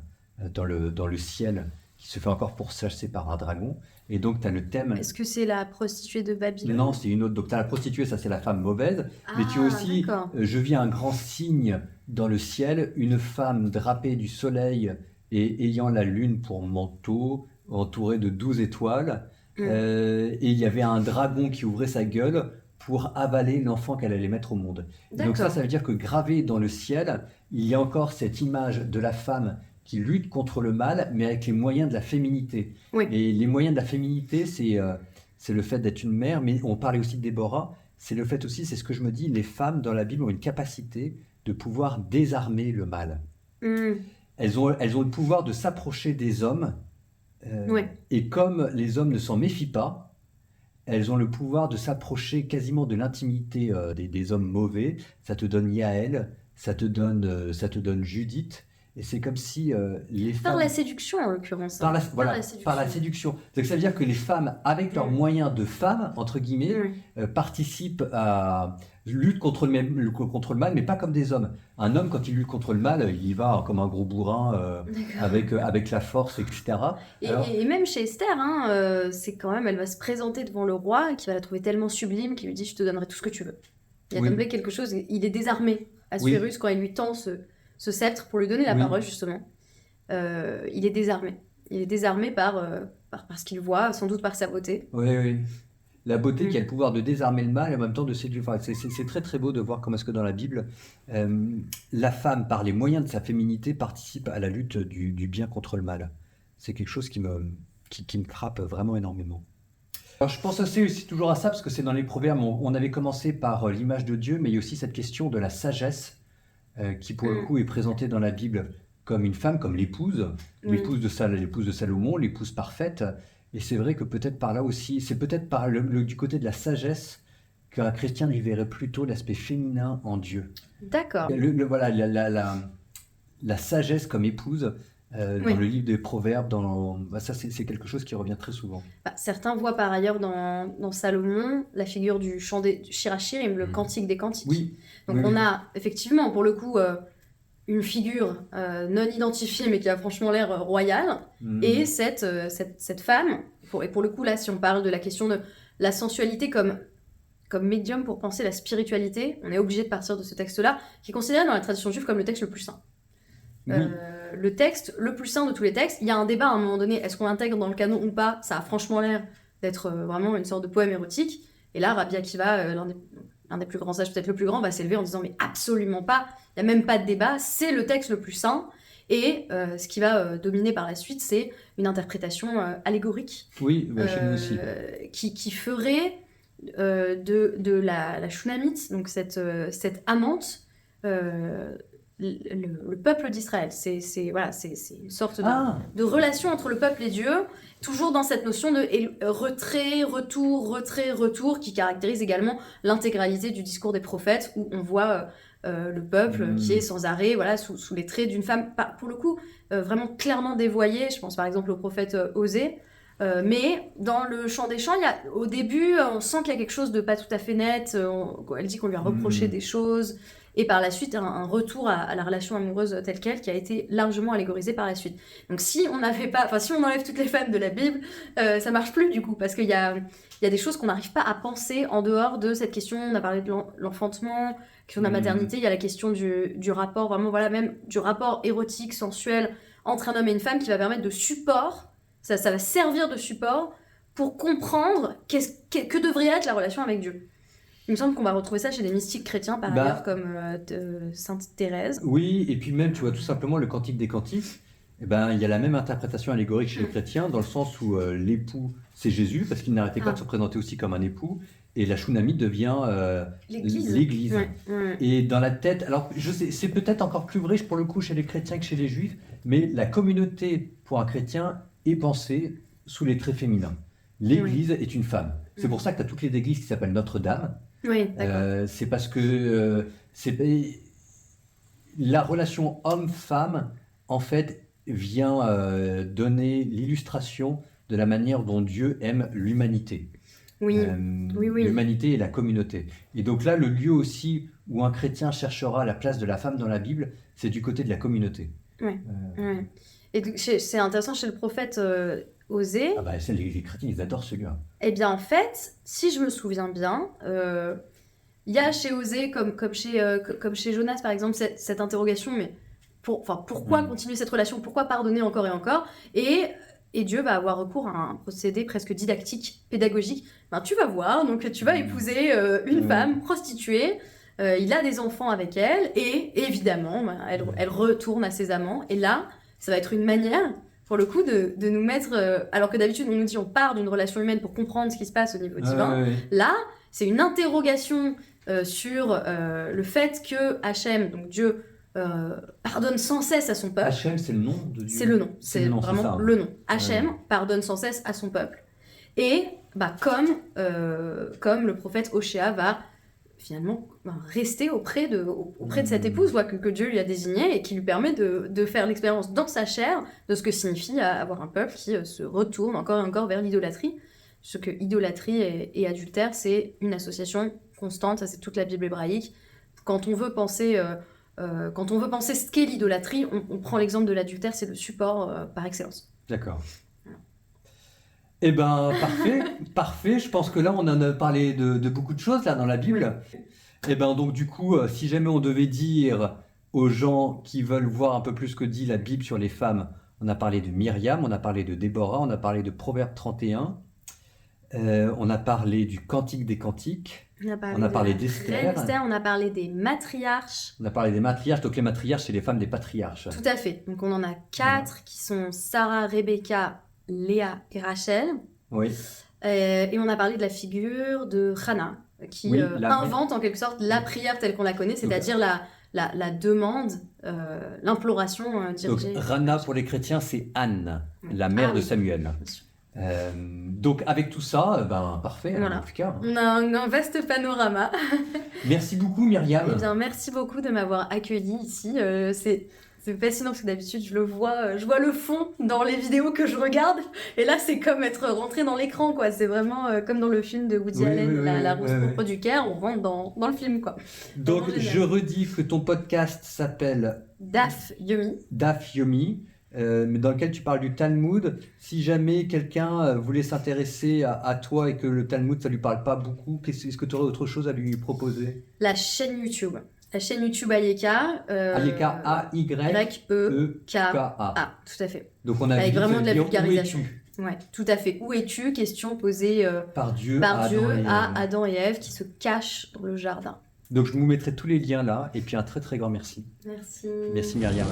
dans le ciel qui se fait encore pourchasser par un dragon. Et donc, tu as le thème... Est-ce que c'est la prostituée de Babylone? Non, c'est une autre. Donc, tu as la prostituée, ça c'est la femme mauvaise. Mais tu as Ah, aussi, d'accord. je vis un grand signe dans le ciel, une femme drapée du soleil et ayant la lune pour manteau, entourée de 12 étoiles. Et il y avait un dragon qui ouvrait sa gueule pour avaler l'enfant qu'elle allait mettre au monde. Et donc ça veut dire que gravé dans le ciel, il y a encore cette image de la femme qui lutte contre le mal, mais avec les moyens de la féminité. Oui. Et les moyens de la féminité, c'est le fait d'être une mère, mais on parlait aussi de Déborah, c'est le fait aussi, c'est ce que je me dis, les femmes dans la Bible ont une capacité de pouvoir désarmer le mal. Mm. Elles ont le pouvoir de s'approcher des hommes, Ouais. et comme les hommes ne s'en méfient pas, elles ont le pouvoir de s'approcher quasiment de l'intimité des hommes mauvais. Ça te donne Yaël, ça te donne Judith, et c'est comme si les femmes... Par la séduction, en l'occurrence. Par la séduction. par la séduction. Donc ça veut dire que les femmes, avec leurs moyens de femmes, entre guillemets, participent à lutte contre le mal, mais pas comme des hommes. Un homme, quand il lutte contre le mal, il y va comme un gros bourrin, avec la force, etc. Et même chez Esther, hein, c'est quand même, elle va se présenter devant le roi, qui va la trouver tellement sublime, qu'il lui dit « Je te donnerai tout ce que tu veux ». Il y a d'emblée quelque chose, il est désarmé, Assuérus, quand il lui tend ce sceptre pour lui donner la parole, justement. Il est désarmé. Il est désarmé par ce qu'il voit, sans doute par sa beauté. Oui. La beauté qui a le pouvoir de désarmer le mal et en même temps de séduire. Enfin, c'est très très beau de voir comment est-ce que dans la Bible, la femme, par les moyens de sa féminité, participe à la lutte du bien contre le mal. C'est quelque chose qui me frappe vraiment énormément. Alors je pense aussi toujours à ça, parce que c'est dans les Proverbes, on avait commencé par l'image de Dieu, mais il y a aussi cette question de la sagesse, qui pour le coup est présentée dans la Bible comme une femme, comme l'épouse, l'épouse de Salomon, l'épouse parfaite. Et c'est vrai que peut-être par là aussi, c'est peut-être par du côté de la sagesse qu'un chrétien y verrait plutôt l'aspect féminin en Dieu. D'accord. Voilà, la sagesse comme épouse, dans le livre des Proverbes, ça c'est quelque chose qui revient très souvent. Certains voient par ailleurs dans Salomon la figure du chant du Shirachirim, le cantique des cantiques. Oui. Donc on a effectivement pour le coup une figure non identifiée mais qui a franchement l'air royale, et cette femme, et pour le coup là si on parle de la question de la sensualité comme médium pour penser la spiritualité, on est obligé de partir de ce texte-là, qui est considéré dans la tradition juive comme le texte le plus saint. Le texte le plus saint de tous les textes. Il y a un débat à un moment donné, est-ce qu'on l'intègre dans le canon ou pas? Ça a franchement l'air d'être vraiment une sorte de poème érotique. Et là, Rabbi Akiva, l'un des plus grands sages, peut-être le plus grand, va s'élever en disant mais absolument pas, il n'y a même pas de débat, c'est le texte le plus saint. Et ce qui va dominer par la suite, c'est une interprétation allégorique. Oui, chez nous aussi. Qui ferait de la Shunamite, donc cette amante, le peuple d'Israël. C'est une sorte de relation entre le peuple et Dieu, toujours dans cette notion de retrait, retour, qui caractérise également l'intégralité du discours des prophètes, où on voit le peuple qui est sans arrêt voilà, sous les traits d'une femme, pour le coup, vraiment clairement dévoyée. Je pense par exemple au prophète Osée. Mais dans le chant des chants, au début, on sent qu'il y a quelque chose de pas tout à fait net. Elle dit qu'on lui a reproché des choses. Et par la suite, un retour à la relation amoureuse telle qu'elle, qui a été largement allégorisée par la suite. Donc si on enlève toutes les femmes de la Bible, ça marche plus du coup, parce qu'il y a des choses qu'on n'arrive pas à penser en dehors de cette question. On a parlé de l'enfantement, la question de la maternité, il y a la question du rapport, vraiment voilà, même du rapport érotique, sensuel, entre un homme et une femme, qui va permettre de support, ça va servir de support pour comprendre que devrait être la relation avec Dieu. Il me semble qu'on va retrouver ça chez des mystiques chrétiens, par ailleurs, comme Sainte Thérèse. Oui, et puis même, tu vois, tout simplement, le Cantique des Cantiques, il y a la même interprétation allégorique chez les chrétiens, dans le sens où l'époux, c'est Jésus, parce qu'il n'arrêtait pas de se présenter aussi comme un époux, et la Shunammite devient l'Église. Ouais. Et dans la tête, alors je sais, c'est peut-être encore plus vrai pour le coup chez les chrétiens que chez les juifs, mais la communauté, pour un chrétien, est pensée sous les traits féminins. L'Église est une femme. C'est pour ça que tu as toutes les églises qui s'appellent Notre-Dame. Oui, d'accord. C'est parce que la relation homme-femme, en fait, vient donner l'illustration de la manière dont Dieu aime l'humanité. Oui. L'humanité et la communauté. Et donc là, le lieu aussi où un chrétien cherchera la place de la femme dans la Bible, c'est du côté de la communauté. Oui. Et donc, c'est intéressant chez le prophète Osée. Les chrétiens, ils adorent ce gars. Eh bien, en fait, si je me souviens bien, il y a chez Osée, comme chez Jonas, par exemple, cette interrogation, mais pourquoi continuer cette relation? Pourquoi pardonner encore et encore? Et Dieu va avoir recours à un procédé presque didactique, pédagogique. Tu vas voir, donc tu vas épouser une femme prostituée, il a des enfants avec elle, et évidemment, elle retourne à ses amants. Et là, ça va être une manière, pour le coup, de nous mettre... alors que d'habitude, on nous dit on part d'une relation humaine pour comprendre ce qui se passe au niveau divin. Là, c'est une interrogation sur le fait que Hachem, donc Dieu, pardonne sans cesse à son peuple. Hachem, c'est le nom de Dieu. C'est le nom, c'est vraiment le nom. Hachem pardonne sans cesse à son peuple. Et comme le prophète Oshéa va finalement rester auprès de cette épouse que Dieu lui a désignée et qui lui permet de faire l'expérience dans sa chair de ce que signifie avoir un peuple qui se retourne encore et encore vers l'idolâtrie. Ce que idolâtrie et adultère, c'est une association constante, ça c'est toute la Bible hébraïque. Quand on veut penser ce qu'est l'idolâtrie, on prend l'exemple de l'adultère, c'est le support par excellence. D'accord. Eh ben, parfait. Je pense que là, on en a parlé de beaucoup de choses là dans la Bible. Oui. Eh ben, donc du coup, si jamais on devait dire aux gens qui veulent voir un peu plus ce que dit la Bible sur les femmes, on a parlé de Myriam, on a parlé de Déborah, on a parlé de Proverbe 31, on a parlé du Cantique des Cantiques, on a parlé d'Esther, on a parlé des matriarches. On a parlé des matriarches, donc les matriarches, c'est les femmes des patriarches. Tout à fait. Donc on en a 4 qui sont Sarah, Rebecca, Léa et Rachel. Oui. Et on a parlé de la figure de Hannah, qui invente en quelque sorte la prière telle qu'on la connaît, c'est-à-dire la demande, l'imploration dirigée. Donc Hannah pour les chrétiens, c'est Anne, la mère de Samuel. Donc avec tout ça, parfait. Voilà. En tout cas. On a un vaste panorama. Merci beaucoup Myriam. Eh bien, merci beaucoup de m'avoir accueilli ici. C'est fascinant parce que d'habitude je vois le fond dans les vidéos que je regarde et là c'est comme être rentré dans l'écran quoi. C'est vraiment comme dans le film de Woody Allen, la Rose propre du Caire, on rentre dans le film quoi. Donc je redis que ton podcast s'appelle Daf Yomi. Daf Yomi. Mais dans lequel tu parles du Talmud. Si jamais quelqu'un voulait s'intéresser à toi et que le Talmud ça lui parle pas beaucoup, est-ce que tu aurais autre chose à lui proposer? La chaîne YouTube. La chaîne YouTube Ayeka. Ayeka, A-Y-E-K-A. Tout à fait. Donc on a avec vraiment de la vulgarisation. Où es-tu? Ouais, tout à fait. Où es-tu? Question posée par Dieu à Adam et Ève qui se cachent dans le jardin. Donc je vous mettrai tous les liens là. Et puis un très très grand merci. Merci. Merci Myriam.